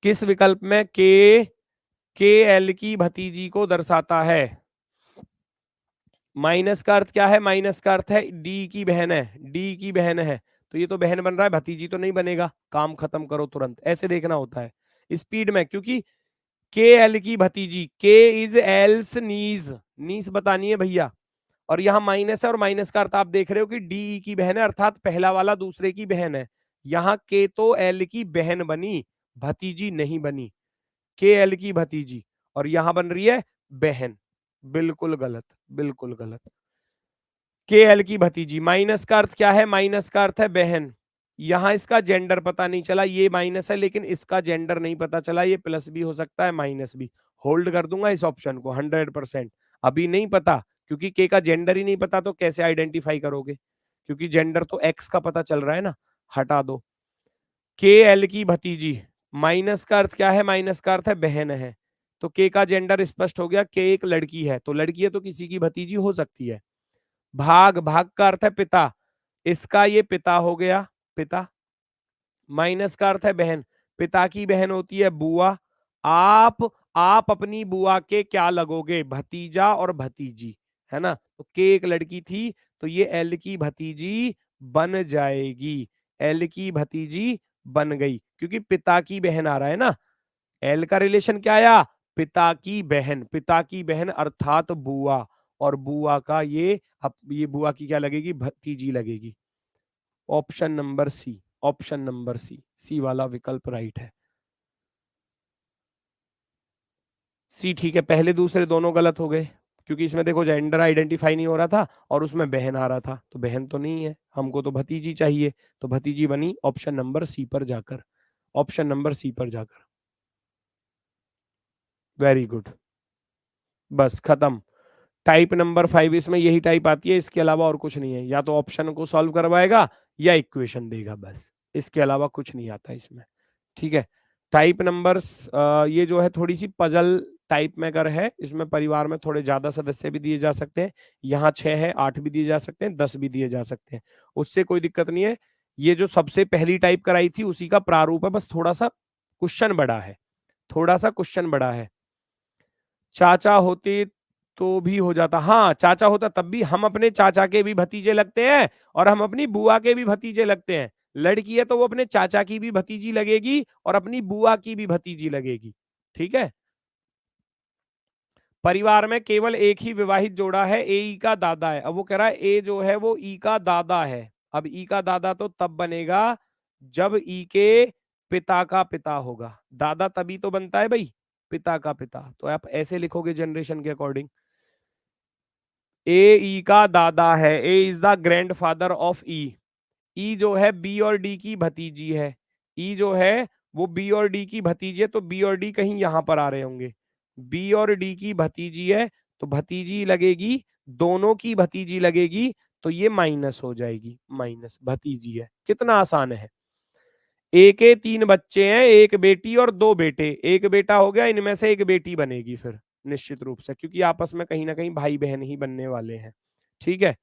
किस विकल्प में के एल की भतीजी को दर्शाता है। माइनस का अर्थ क्या है, माइनस का अर्थ है डी की बहन है, डी की बहन है, तो ये तो बहन बन रहा है, भतीजी तो नहीं बनेगा, काम खत्म करो तुरंत, ऐसे देखना होता है स्पीड में, क्योंकि के एल की भतीजी, के इज एल्स नीज, नीस बतानी है भैया, और यहाँ माइनस है, और माइनस का अर्थ आप देख रहे हो कि डी की बहन है, अर्थात पहला वाला दूसरे की बहन है। यहाँ के तो एल की बहन बनी, भतीजी नहीं बनी, के एल की भतीजी, और यहां बन रही है बहन, बिल्कुल गलत, बिल्कुल गलत। के एल की भतीजी, माइनस का अर्थ क्या है, माइनस का अर्थ है बहन, यहां इसका जेंडर पता नहीं चला, ये माइनस है लेकिन इसका जेंडर नहीं पता चला, ये प्लस भी हो सकता है माइनस भी। होल्ड कर दूंगा इस ऑप्शन को 100%, अभी नहीं पता, क्योंकि के का जेंडर ही नहीं पता, तो कैसे आइडेंटिफाई करोगे, क्योंकि जेंडर तो एक्स का पता चल रहा है ना, हटा दो। के एल की भतीजी, माइनस का अर्थ क्या है, माइनस का अर्थ है बहन है, तो के का जेंडर स्पष्ट हो गया, के एक लड़की है, तो लड़की है तो किसी की भतीजी हो सकती है। भाग, भाग का अर्थ है पिता, इसका ये पिता हो गया, पिता। माइनस का अर्थ है बहन, पिता की बहन होती है बुआ। आप अपनी बुआ के क्या लगोगे, भतीजा और भतीजी, है ना, तो के एक लड़की थी, तो ये एल की भतीजी बन जाएगी, एल की भतीजी बन गई, क्योंकि पिता की बहन आ रहा है ना, एल का रिलेशन क्या आया, पिता की बहन, पिता की बहन अर्थात बुआ, और बुआ का ये, अब ये बुआ की क्या लगेगी, भतीजी लगेगी। Option number C, option number C, C वाला विकल्प राइट है, सी ठीक है। पहले दूसरे दोनों गलत हो गए, क्योंकि इसमें देखो जेंडर आइडेंटिफाई नहीं हो रहा था और उसमें बहन आ रहा था, तो बहन तो नहीं है, हमको तो भतीजी चाहिए, तो भतीजी बनी ऑप्शन नंबर सी पर जाकर, ऑप्शन नंबर सी पर जाकर। वेरी गुड, बस खत्म। टाइप नंबर 5 इसमें यही टाइप आती है, इसके अलावा और कुछ नहीं है, या तो ऑप्शन को सॉल्व करवाएगा या इक्वेशन देगा, बस इसके अलावा कुछ नहीं आता इसमें, ठीक है। टाइप नंबर ये जो है थोड़ी सी पजल टाइप में अगर है, इसमें परिवार में थोड़े ज्यादा सदस्य भी दिए जा सकते हैं, यहाँ 6 है, 8 भी दिए जा सकते हैं, 10 भी दिए जा सकते हैं, उससे कोई दिक्कत नहीं है। ये जो सबसे पहली टाइप कराई थी उसी का प्रारूप है, बस थोड़ा सा क्वेश्चन बड़ा है, थोड़ा सा क्वेश्चन बड़ा है। चाचा होते तो भी हो जाता, हाँ चाचा होता तब भी हम अपने चाचा के भी भतीजे लगते हैं और हम अपनी बुआ के भी भतीजे लगते हैं, लड़की है तो वो अपने चाचा की भी भतीजी लगेगी और अपनी बुआ की भी भतीजी लगेगी। ठीक है। परिवार में केवल एक ही विवाहित जोड़ा है, ए ई का दादा है। अब वो कह रहा है ए जो है वो ई का दादा है। अब ई का दादा तो तब बनेगा जब ई के पिता का पिता होगा। दादा तभी तो बनता है भाई, पिता का पिता। तो आप ऐसे लिखोगे जनरेशन के अकॉर्डिंग, ए ई का दादा है, A is the grandfather of ई। ई जो है बी और डी की भतीजी है। ई जो है वो बी और डी की भतीजी है, तो बी और डी कहीं यहां पर आ रहे होंगे। बी और डी की भतीजी है तो भतीजी लगेगी, दोनों की भतीजी लगेगी, तो ये माइनस हो जाएगी, माइनस भतीजी है। कितना आसान है। ए के 3 बच्चे हैं, एक बेटी और 2 बेटे। एक बेटा हो गया, इनमें से एक बेटी बनेगी फिर निश्चित रूप से, क्योंकि आपस में कहीं ना कहीं भाई बहन ही बनने वाले हैं। ठीक है।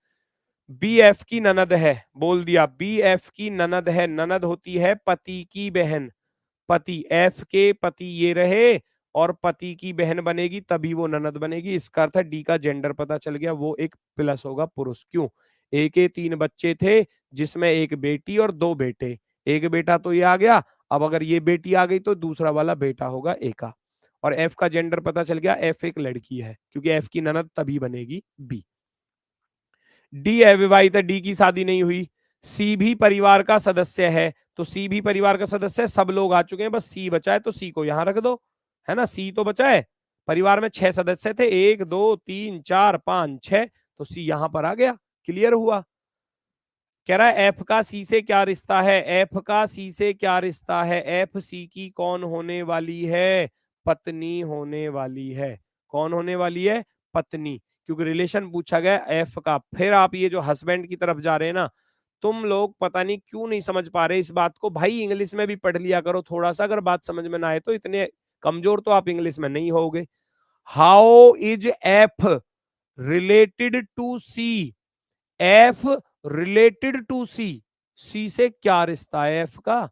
बी एफ की ननद है, बोल दिया बी एफ की ननद है। ननद होती है पति की बहन। पति, एफ के पति ये रहे और पति की बहन बनेगी, तभी वो ननद बनेगी। इसका अर्थ है डी का जेंडर पता चल गया, वो एक प्लस होगा पुरुष। क्यों? ए के 3 बच्चे थे जिसमें एक बेटी और 2 बेटे। एक बेटा तो ये आ गया, अब अगर ये बेटी आ गई तो दूसरा वाला बेटा होगा ए का। और एफ का जेंडर पता चल गया, एफ एक लड़की है, क्योंकि एफ की ननद तभी बनेगी बी। डी अविवाहित है, डी की शादी नहीं हुई। सी भी परिवार का सदस्य है, तो सी भी परिवार का सदस्य है। सब लोग आ चुके हैं, बस सी बचा है, तो सी को यहां रख दो, है ना। सी तो बचा है, परिवार में 6 सदस्य थे, 1 2 3 4 5 6, तो सी यहां पर आ गया। क्लियर हुआ। कह रहा है एफ का सी से क्या रिश्ता है, एफ का सी से क्या रिश्ता है। एफ सी की कौन होने वाली है? पत्नी होने वाली है। कौन होने वाली है? पत्नी, क्योंकि रिलेशन पूछा गया एफ का। फिर आप ये जो हस्बैंड की तरफ जा रहे हैं ना, तुम लोग पता नहीं क्यों नहीं समझ पा रहे इस बात को। भाई इंग्लिश में भी पढ़ लिया करो थोड़ा सा, अगर बात समझ में ना आए तो। इतने कमजोर तो आप इंग्लिश में नहीं होगे। How is F related to C? F related to C, C से क्या रिश्ता है एफ का?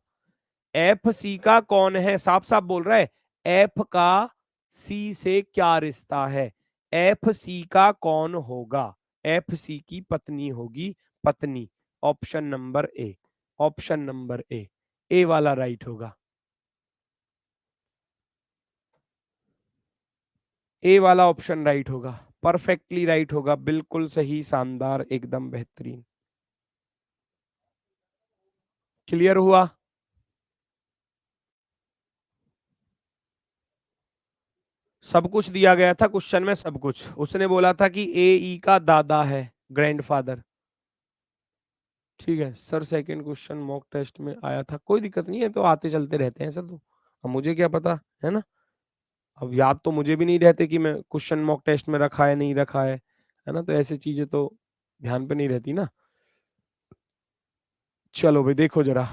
एफ सी का कौन है? साफ साफ बोल रहा है, एफ का सी से क्या रिश्ता है? एफ सी का कौन होगा? एफ सी की पत्नी होगी, पत्नी। Option number A, option number A वाला राइट होगा। ए वाला ऑप्शन राइट होगा, परफेक्टली राइट होगा, बिल्कुल सही, शानदार, एकदम बेहतरीन। क्लियर हुआ? सब कुछ दिया गया था क्वेश्चन में, सब कुछ। उसने बोला था कि ए ई का दादा है, ग्रैंडफादर। ठीक है sir, second question mock test में आया था, कोई दिक्कत नहीं है, तो आते चलते रहते हैं सर। तो अब मुझे क्या पता, है ना। अब याद तो मुझे भी नहीं रहते कि मैं क्वेश्चन मॉक टेस्ट में रखा है नहीं रखा है ना। तो ऐसी चीजें तो ध्यान पे नहीं रहती ना। चलो भाई देखो जरा।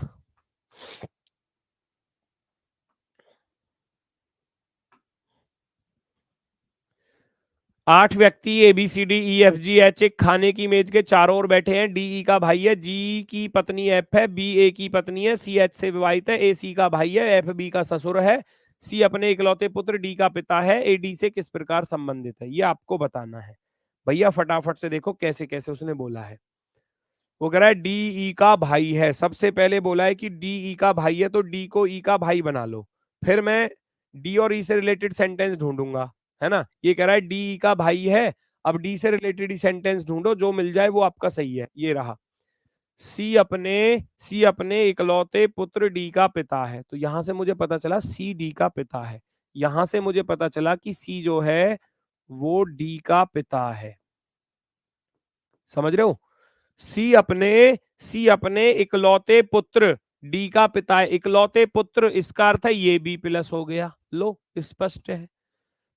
8 व्यक्ति A B C D E F G H एक खाने की मेज के चारों ओर बैठे हैं। डी ई का भाई है, जी की पत्नी एफ है, बी ए की पत्नी है, सी एच से विवाहित है, ए सी का भाई है, एफ बी का ससुर है, सी अपने इकलौते पुत्र डी का पिता है, ए डी से किस प्रकार संबंधित है, ये आपको बताना है। भैया फटाफट से देखो कैसे कैसे उसने बोला है। वो कह रहा है डी ई का भाई है। सबसे पहले बोला है कि डी ई का भाई है, तो डी को ई का भाई बना लो। फिर मैं डी और ई से रिलेटेड सेंटेंस ढूंढूंगा, है ना। ये कह रहा है डी ई का भाई है, अब डी से रिलेटेड ही सेंटेंस ढूंढो, जो मिल जाए वो आपका सही है। ये रहा, सी अपने इकलौते पुत्र डी का पिता है, तो यहां से मुझे पता चला सी डी का पिता है। यहां से मुझे पता चला कि सी जो है वो डी का पिता है। समझ रहे हो? सी अपने इकलौते पुत्र डी का पिता है। इकलौते पुत्र, इसका अर्थ है ये बी प्लस हो गया। लो स्पष्ट है।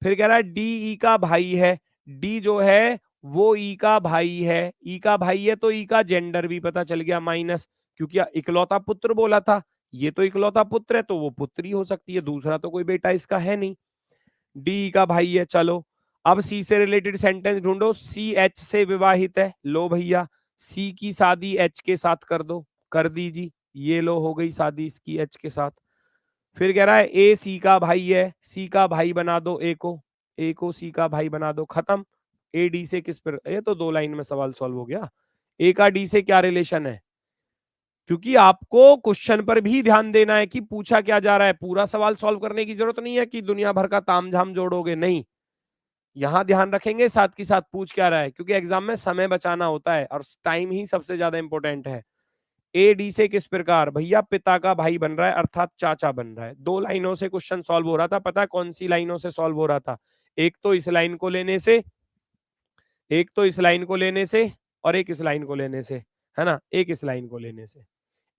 फिर कह रहा है डी ई का भाई है। डी जो है वो ई का भाई है। ई का भाई है तो ई का जेंडर भी पता चल गया, माइनस, क्योंकि इकलौता पुत्र बोला था। ये तो इकलौता पुत्र है, तो वो पुत्री हो सकती है, दूसरा तो कोई बेटा इसका है नहीं। डी का भाई है। चलो अब सी से रिलेटेड सेंटेंस ढूंढो। सी एच से विवाहित है, लो भैया सी की शादी एच के साथ कर दो, कर दीजिए। ये लो हो गई शादी इसकी एच के साथ। फिर कह रहा है ए सी का भाई है, सी का भाई बना दो ए को सी का भाई बना दो, खत्म। ए डी से किस पर, ये तो 2 लाइन में सवाल सॉल्व हो गया। ए का डी से क्या रिलेशन है? क्योंकि आपको क्वेश्चन पर भी ध्यान देना है कि पूछा क्या जा रहा है। पूरा सवाल सॉल्व करने की जरूरत नहीं है कि दुनिया भर का तामझाम जोड़ोगे, नहीं। यहां ध्यान रखेंगे साथ के साथ पूछ क्या रहा है, क्योंकि एग्जाम में समय बचाना होता है और टाइम ही सबसे ज्यादा इंपॉर्टेंट है। ए डी से किस प्रकार, भैया पिता का भाई बन रहा है अर्थात चाचा बन रहा है। 2 लाइनों से क्वेश्चन सॉल्व हो रहा था। पता है कौन सी लाइनों से सॉल्व हो रहा था? एक तो इस लाइन को लेने से, एक तो इस लाइन को लेने से, और एक इस लाइन को लेने से, है ना, एक इस लाइन को लेने से।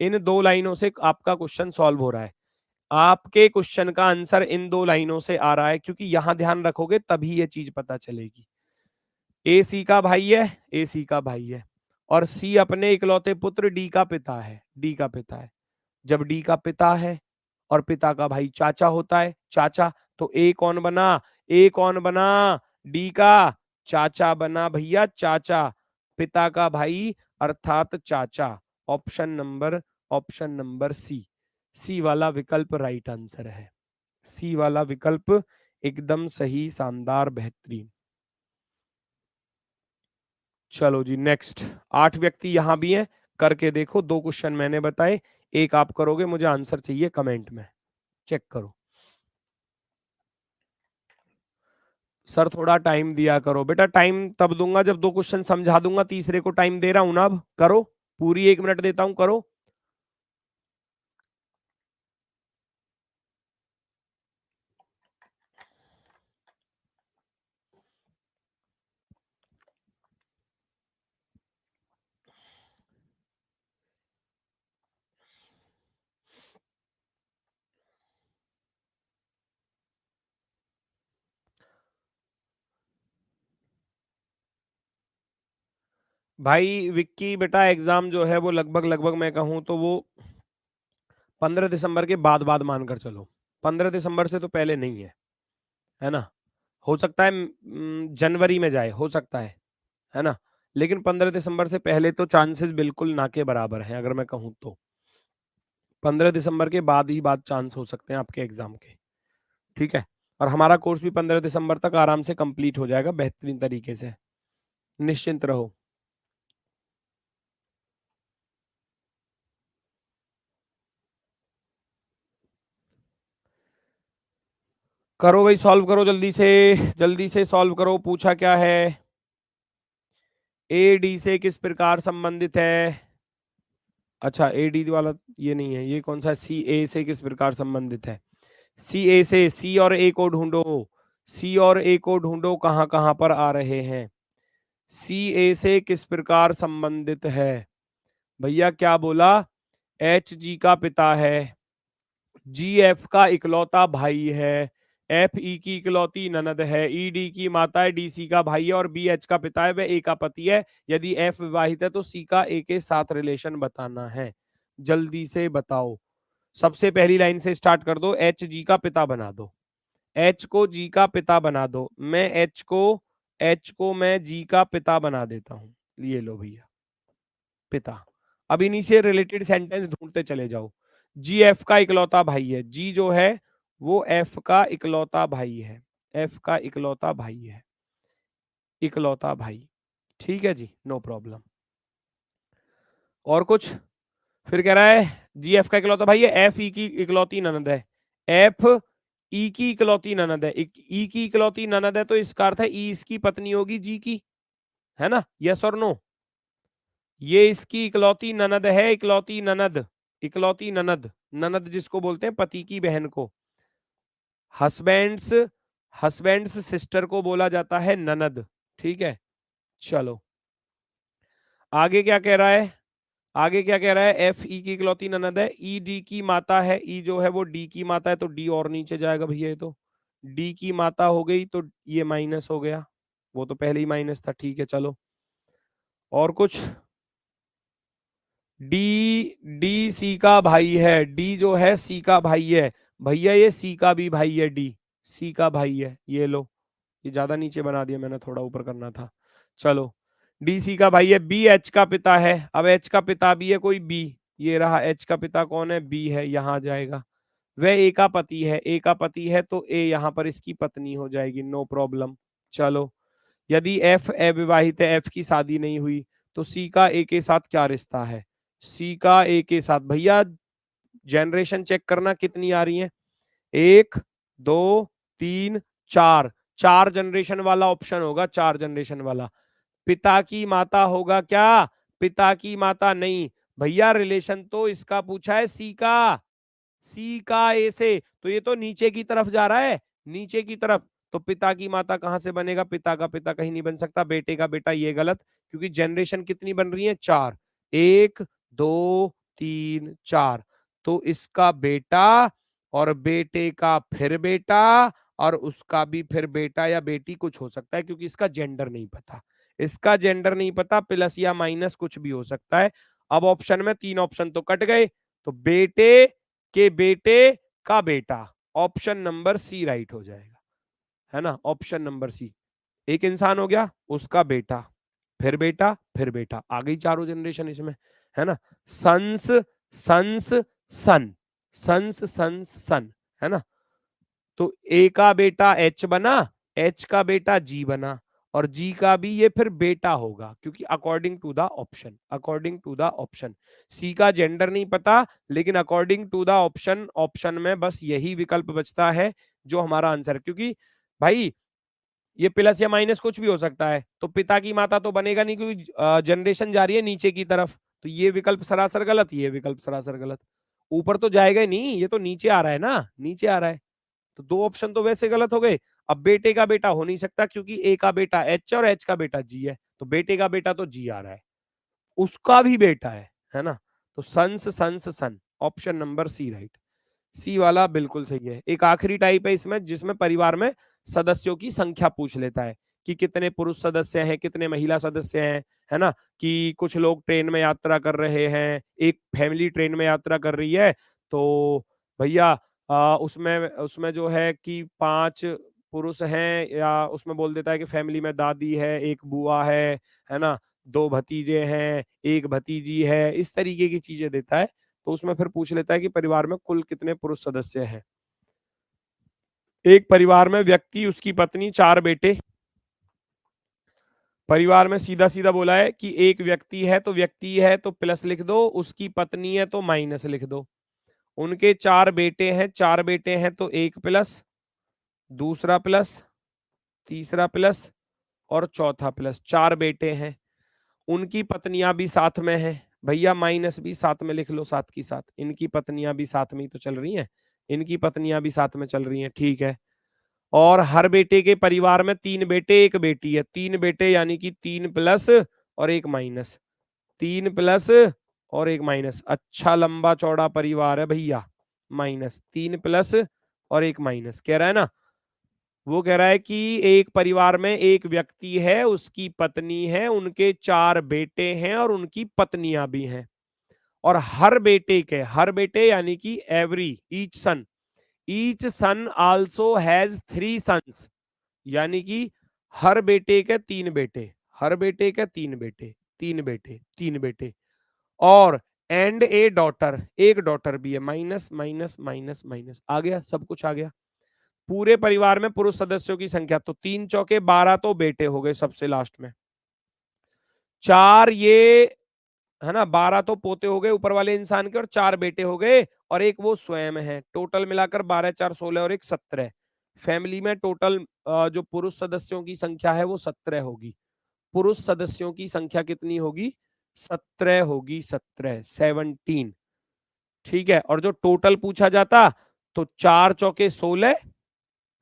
इन 2 लाइनों से आपका क्वेश्चन सॉल्व हो रहा है। आपके क्वेश्चन का आंसर इन 2 लाइनों से आ रहा है, क्योंकि यहां ध्यान रखोगे तभी ये चीज पता चलेगी। ए सी का भाई है, ए सी का भाई है, और सी अपने इकलौते पुत्र डी का पिता है, डी का पिता है। जब डी का पिता है और पिता का भाई चाचा होता है, चाचा, तो ए कौन बना? ए कौन बना? डी का चाचा बना भैया, चाचा, पिता का भाई अर्थात चाचा। ऑप्शन नंबर सी, सी वाला विकल्प राइट आंसर है। सी वाला विकल्प एकदम सही, शानदार, बेहतरीन। चलो जी नेक्स्ट। 8 व्यक्ति यहां भी हैं, करके देखो। 2 क्वेश्चन मैंने बताए, एक आप करोगे, मुझे आंसर चाहिए कमेंट में, चेक करो। सर थोड़ा टाइम दिया करो। बेटा टाइम तब दूंगा जब 2 क्वेश्चन समझा दूंगा, तीसरे को टाइम दे रहा हूं ना। अब करो, पूरी 1 मिनट देता हूं, करो। भाई विक्की बेटा, एग्जाम जो है वो लगभग लगभग मैं कहूं तो वो 15 दिसंबर के बाद बाद मानकर चलो। 15 दिसंबर से तो पहले नहीं है ना। हो सकता है जनवरी में जाए, हो सकता है ना। लेकिन 15 दिसंबर से पहले तो चांसेस बिल्कुल ना के बराबर हैं। अगर मैं कहूं तो 15 दिसंबर के बाद ही बाद चांस हो सकते हैं आपके एग्जाम के, ठीक है। और हमारा कोर्स भी 15 दिसंबर तक आराम से कंप्लीट हो जाएगा बेहतरीन तरीके से, निश्चिंत रहो। करो भाई, सॉल्व करो जल्दी से, जल्दी से सॉल्व करो। पूछा क्या है? ए डी से किस प्रकार संबंधित है? अच्छा ए डी वाला ये नहीं है, ये कौन सा? सी ए से किस प्रकार संबंधित है? सी ए से, सी और ए को ढूंढो, सी और ए को ढूंढो, कहां कहां पर आ रहे हैं। सी ए से किस प्रकार संबंधित है? भैया क्या बोला? एच जी का पिता है, जी एफ का इकलौता भाई है, एफ ई की इकलौती ननद है, ई डी की माता है, डी सी का भाई है, और बी एच का पिता है, वह ए का पति है। यदि एफ विवाहित है तो सी का ए के साथ रिलेशन बताना है। जल्दी से बताओ। सबसे पहली लाइन से स्टार्ट कर दो, एच जी का पिता बना दो, एच को जी का पिता बना दो। मैं एच को मैं जी का पिता बना देता हूं। ये लो भैया, पिता। अब इन्हीं से रिलेटेड सेंटेंस ढूंढते चले जाओ। जी एफ का इकलौता भाई है, जी जो है वो एफ का इकलौता भाई है, एफ का इकलौता भाई है, इकलौता भाई। ठीक है जी, नो प्रॉब्लम। और कुछ? फिर कह रहा है जी एफ का इकलौता भाई है, एफ ई की इकलौती ननद है, एफ ई की इकलौती ननद है, ई की इकलौती ननद है, तो इसका अर्थ है ई इसकी पत्नी होगी जी की, है ना। यस और नो? ये इसकी इकलौती ननद है, इकलौती ननद, इकलौती ननद, ननद जिसको बोलते हैं पति की बहन को। हस्बैंड्स, हस्बैंड्स सिस्टर को बोला जाता है ननद, ठीक है। चलो आगे क्या कह रहा है? आगे क्या कह रहा है? एफ ई की इकलौती ननद है, ई डी की माता है, ई जो है वो डी की माता है, तो डी और नीचे जाएगा भैया। ये तो डी की माता हो गई, तो ये माइनस हो गया, वो तो पहले ही माइनस था, ठीक है। चलो और कुछ? डी, डी सी का भाई है, डी जो है सी का भाई है भैया, ये सी का भी भाई है, डी सी का भाई है। ये लो, ये ज्यादा नीचे बना दिया मैंने, थोड़ा ऊपर करना था। चलो डी सी का भाई है, बी एच का पिता है। अब एच का पिता भी है कोई, बी, ये रहा एच का पिता कौन है? बी है, यहां जाएगा। वह ए का पति है, ए का पति है तो ए यहां पर इसकी पत्नी हो जाएगी, नो प्रॉब्लम। चलो यदि एफ अविवाहित है, एफ की शादी नहीं हुई, तो सी का ए के साथ क्या रिश्ता है? सी का ए के साथ। भैया जनरेशन चेक करना कितनी आ रही है, 1 2 3 4, 4 जनरेशन वाला ऑप्शन होगा, 4 जनरेशन वाला। पिता की माता होगा क्या, पिता की माता नहीं भैया, रिलेशन तो इसका पूछा है सी का, सी का ए से, तो ये तो नीचे की तरफ जा रहा है, नीचे की तरफ, तो पिता की माता कहां से बनेगा, पिता का पिता कहीं नहीं बन सकता, बेटे का बेटा ये गलत, क्योंकि जनरेशन कितनी बन रही है, 4, 1 2 3 4, तो इसका बेटा और बेटे का फिर बेटा और उसका भी फिर बेटा या बेटी कुछ हो सकता है, क्योंकि इसका जेंडर नहीं पता, इसका जेंडर नहीं पता, प्लस या माइनस कुछ भी हो सकता है। अब ऑप्शन में 3 ऑप्शन तो कट गए, तो बेटे के बेटे का बेटा, ऑप्शन नंबर सी राइट हो जाएगा, है ना, ऑप्शन नंबर सी। एक इंसान हो गया, उसका बेटा, फिर बेटा, फिर बेटा, आ गई चारों जनरेशन इसमें, है ना, सन्स सन्स सन, सन्स सन्स सन, है ना, तो ए का बेटा एच बना, एच का बेटा जी बना, और जी का भी ये फिर बेटा होगा, क्योंकि according to the option, according to the option, C का जेंडर नहीं पता, लेकिन according to the option, option में बस यही विकल्प बचता है जो हमारा आंसर है, क्योंकि भाई ये प्लस या माइनस कुछ भी हो सकता है, तो पिता की माता तो बनेगा नहीं, क्योंकि जनरेशन जा रही है नीचे की तरफ, तो ये विकल्प सरासर गलत, ये विकल्प सरासर गलत, ऊपर तो जाएगा ही नहीं, ये तो नीचे आ रहा है ना, नीचे आ रहा है, तो 2 ऑप्शन तो वैसे गलत हो गए। अब बेटे का बेटा हो नहीं सकता, क्योंकि ए का बेटा एच और एच का बेटा जी है, तो बेटे का बेटा तो जी आ रहा है, उसका भी बेटा है ना, तो सन्स सन्स सन, ऑप्शन नंबर सी राइट, सी वाला बिल्कुल सही है। एक आखिरी टाइप है इसमें, जिसमें परिवार में सदस्यों की संख्या पूछ लेता है, कि कितने पुरुष सदस्य हैं, कितने महिला सदस्य हैं, है ना, कि कुछ लोग ट्रेन में यात्रा कर रहे हैं, एक फैमिली ट्रेन में यात्रा कर रही है, तो भैया उसमें उसमें जो है कि 5 पुरुष हैं, या उसमें बोल देता है कि फैमिली में दादी है, एक बुआ है ना, 2 भतीजे हैं, 1 भतीजी है, इस तरीके की चीजें देता है, तो उसमें फिर पूछ लेता है कि परिवार में कुल कितने पुरुष सदस्य हैं। एक परिवार में व्यक्ति, उसकी पत्नी, 4 बेटे, परिवार में सीधा सीधा बोला है कि एक व्यक्ति है, तो व्यक्ति है तो प्लस लिख दो, उसकी पत्नी है तो माइनस लिख दो, उनके 4 बेटे हैं, 4 बेटे हैं तो 1 प्लस, दूसरा प्लस, तीसरा प्लस और चौथा प्लस, 4 बेटे हैं, उनकी पत्नियां भी साथ में हैं, भैया माइनस भी साथ में लिख लो, साथ की साथ, इनकी पत्नियां भी साथ में ही तो चल रही हैं, इनकी पत्नियां भी साथ में चल रही हैं, ठीक है। और हर बेटे के परिवार में 3 बेटे 1 बेटी है, 3 बेटे यानी कि 3 प्लस और 1 माइनस, 3 प्लस और 1 माइनस, अच्छा लंबा चौड़ा परिवार है भैया, माइनस 3 प्लस और 1 माइनस, कह रहा है ना, वो कह रहा है कि एक परिवार में एक व्यक्ति है, उसकी पत्नी है, उनके 4 बेटे हैं और उनकी पत्नियां भी हैं, और हर बेटे के, हर बेटे यानी कि every, each son also has 3 sons, यानी कि हर बेटे के 3 बेटे, हर बेटे के 3 बेटे, 3 बेटे, 3 बेटे, और एंड ए डॉटर, एक डॉटर भी है, माइनस माइनस माइनस माइनस, आ गया, सब कुछ आ गया। पूरे परिवार में पुरुष सदस्यों की संख्या, तो 3 चौके 12 तो बेटे हो गए सबसे लास्ट में, 4 ये, है ना, 12 तो पोते हो गए ऊपर वाले इंसान के, और 4 बेटे हो गए, और एक वो स्वयं है, टोटल मिलाकर 12 4 16 और एक 17, फैमिली में टोटल जो पुरुष सदस्यों की संख्या है वो 17 होगी, पुरुष सदस्यों की संख्या कितनी होगी, 17 होगी, 17, ठीक है। और जो टोटल पूछा जाता, तो 4 चौके 16,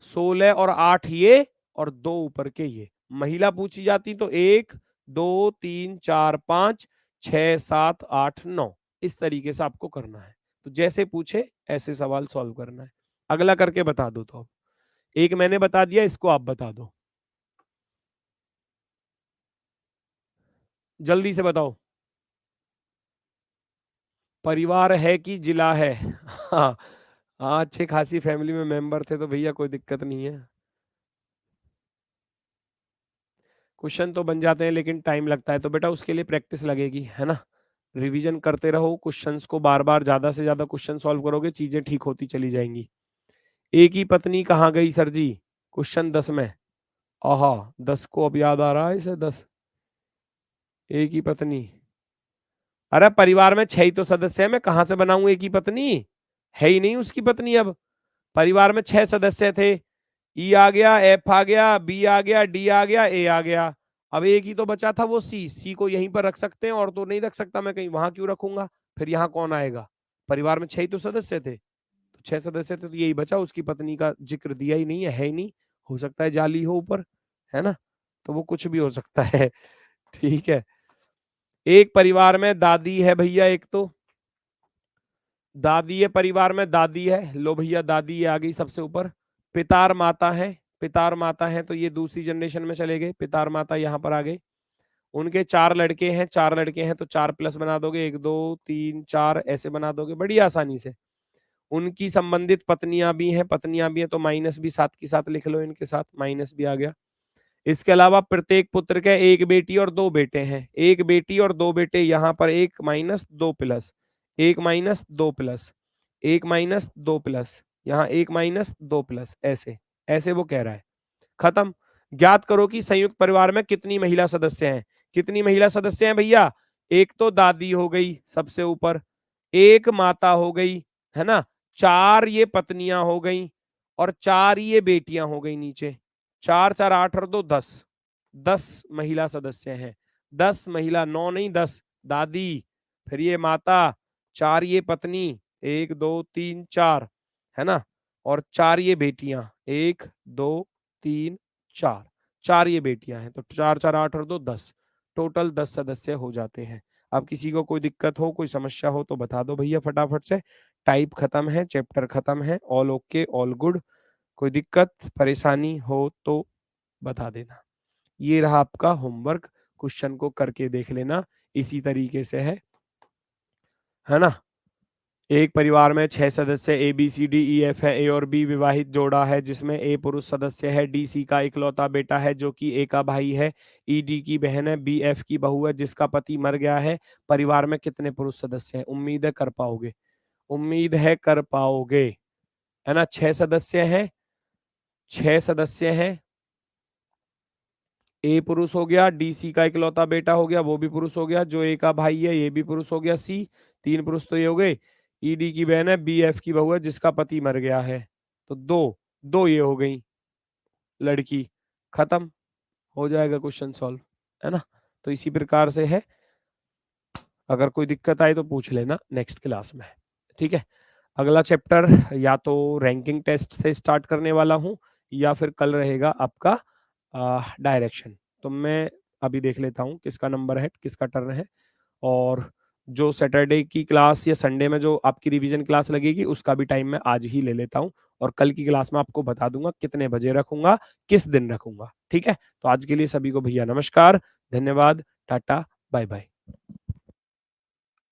16 और 8 ये, और 2 ऊपर के ये, महिला पूछी जाती तो 1 2 3 4 5 6 7 8 9, इस तरीके से आपको करना है, तो जैसे पूछे ऐसे सवाल सॉल्व करना है। अगला करके बता दो, तो एक मैंने बता दिया, इसको आप बता दो, जल्दी से बताओ, परिवार है कि जिला है? हाँ, हाँ, अच्छे खासी फैमिली में मेंबर थे तो भैया कोई दिक्कत नहीं है, क्वेश्चन तो बन जाते हैं लेकिन टाइम लगता है, तो बेटा उसके लिए प्रैक्टिस लगेगी, है ना, रिवीजन करते रहो, क्वेश्चंस को बार बार, ज्यादा से ज्यादा क्वेश्चन सॉल्व करोगे, चीजें ठीक होती चली जाएंगी। एक ही पत्नी कहाँ गई सर जी, क्वेश्चन 10 में, आहा 10 को अब याद आ रहा है इसे, 10, एक ही पत्नी, अरे परिवार में 6 ही तो सदस्य है, मैं कहां से बनाऊं एक ही पत्नी? है ही नहीं उसकी पत्नी। अब परिवार में 6 सदस्य थे, ई आ गया, एफ आ गया, बी आ गया, डी आ गया, ए आ गया। अब एक ही तो बचा था वो सी। सी को यहीं पर रख सकते हैं और तो नहीं रख सकता मैं कहीं, वहां क्यों रखूंगा? फिर यहाँ कौन आएगा? परिवार में 6 ही तो सदस्य थे, तो 6 सदस्य थे तो यही बचा। उसकी पत्नी का जिक्र दिया ही नहीं है ही नहीं। हो सकता है जाली हो ऊपर, है ना? तो वो कुछ भी हो सकता है। ठीक है। एक परिवार में दादी है भैया, एक तो दादी है, परिवार में दादी है। लो भैया दादी आ गई सबसे ऊपर। पिता और माता है, पिता और माता है तो ये दूसरी जनरेशन में चले गए। पिता और माता यहाँ पर आ गए। उनके 4 लड़के हैं, 4 लड़के हैं तो 4 प्लस बना दोगे, 1 2 3 4 ऐसे बना दोगे बड़ी आसानी से। उनकी संबंधित पत्नियां भी हैं, पत्नियां भी हैं तो माइनस भी साथ के साथ लिख लो, इनके साथ माइनस भी आ गया। इसके अलावा प्रत्येक पुत्र के एक बेटी और 2 बेटे हैं। एक बेटी और 2 बेटे, यहाँ पर 1 minus 2 plus, 1 minus 2 plus, 1 minus 2 plus, यहाँ 1 माइनस 2 प्लस, ऐसे ऐसे वो कह रहा है। खत्म। ज्ञात करो कि संयुक्त परिवार में कितनी महिला सदस्य हैं। कितनी महिला सदस्य हैं भैया? एक तो दादी हो गई सबसे ऊपर, एक माता हो गई, है ना, 4 ये पत्नियां हो गई और 4 ये बेटियां हो गई नीचे। 4 4 8 और 2 10, 10 महिला सदस्य हैं। 10 महिला, 9 नहीं 10। दादी, फिर ये माता, 4 ये पत्नी, 1 2 3 4, है ना, और 4 ये बेटियां, 1 2 3 4, 4 ये बेटियां हैं तो 4 4 8 और 2 10, टोटल 10 सदस्य हो जाते हैं। अब किसी को कोई दिक्कत हो, कोई समस्या हो तो बता दो भैया फटाफट से। टाइप खत्म है, चैप्टर खत्म है, ऑल ओके, ऑल गुड। कोई दिक्कत परेशानी हो तो बता देना। ये रहा आपका होमवर्क, क्वेश्चन को करके देख लेना। इसी तरीके से है ना। एक परिवार में 6 सदस्य A B C D E F है। ए और बी विवाहित जोड़ा है जिसमें ए पुरुष सदस्य है, डी सी का इकलौता बेटा है जो कि ए का भाई है, ई डी की बहन है, बी एफ की बहू है जिसका पति मर गया है। परिवार में कितने पुरुष सदस्य हैं? उम्मीद है कर पाओगे, उम्मीद है कर पाओगे, है ना। 6 सदस्य हैं, 6 सदस्य हैं। ए पुरुष हो गया, डी सी का इकलौता बेटा हो गया, वो भी पुरुष हो गया, जो ए का भाई है ये भी पुरुष हो गया, सी, 3 पुरुष तो ये हो गए। ई डी की बहन है, बी एफ की बहू है जिसका पति मर गया है, तो 2 2 ये हो गई लड़की। खत्म, हो जाएगा क्वेश्चन सॉल्व, है ना। तो इसी प्रकार से है। अगर कोई दिक्कत आए तो पूछ लेना नेक्स्ट क्लास में, ठीक है। अगला चैप्टर या तो रैंकिंग टेस्ट से स्टार्ट करने वाला हूं या फिर कल रहेगा आपका डायरेक्शन। तो मैं अभी देख लेता हूँ किसका नंबर है, किसका टर्न है, और जो सैटरडे की क्लास या संडे में जो आपकी रिवीजन क्लास लगेगी उसका भी टाइम मैं आज ही ले लेता हूँ, और कल की क्लास में आपको बता दूंगा कितने बजे रखूंगा, किस दिन रखूंगा, ठीक है। तो आज के लिए सभी को भैया नमस्कार, धन्यवाद, टाटा, बाय बाय।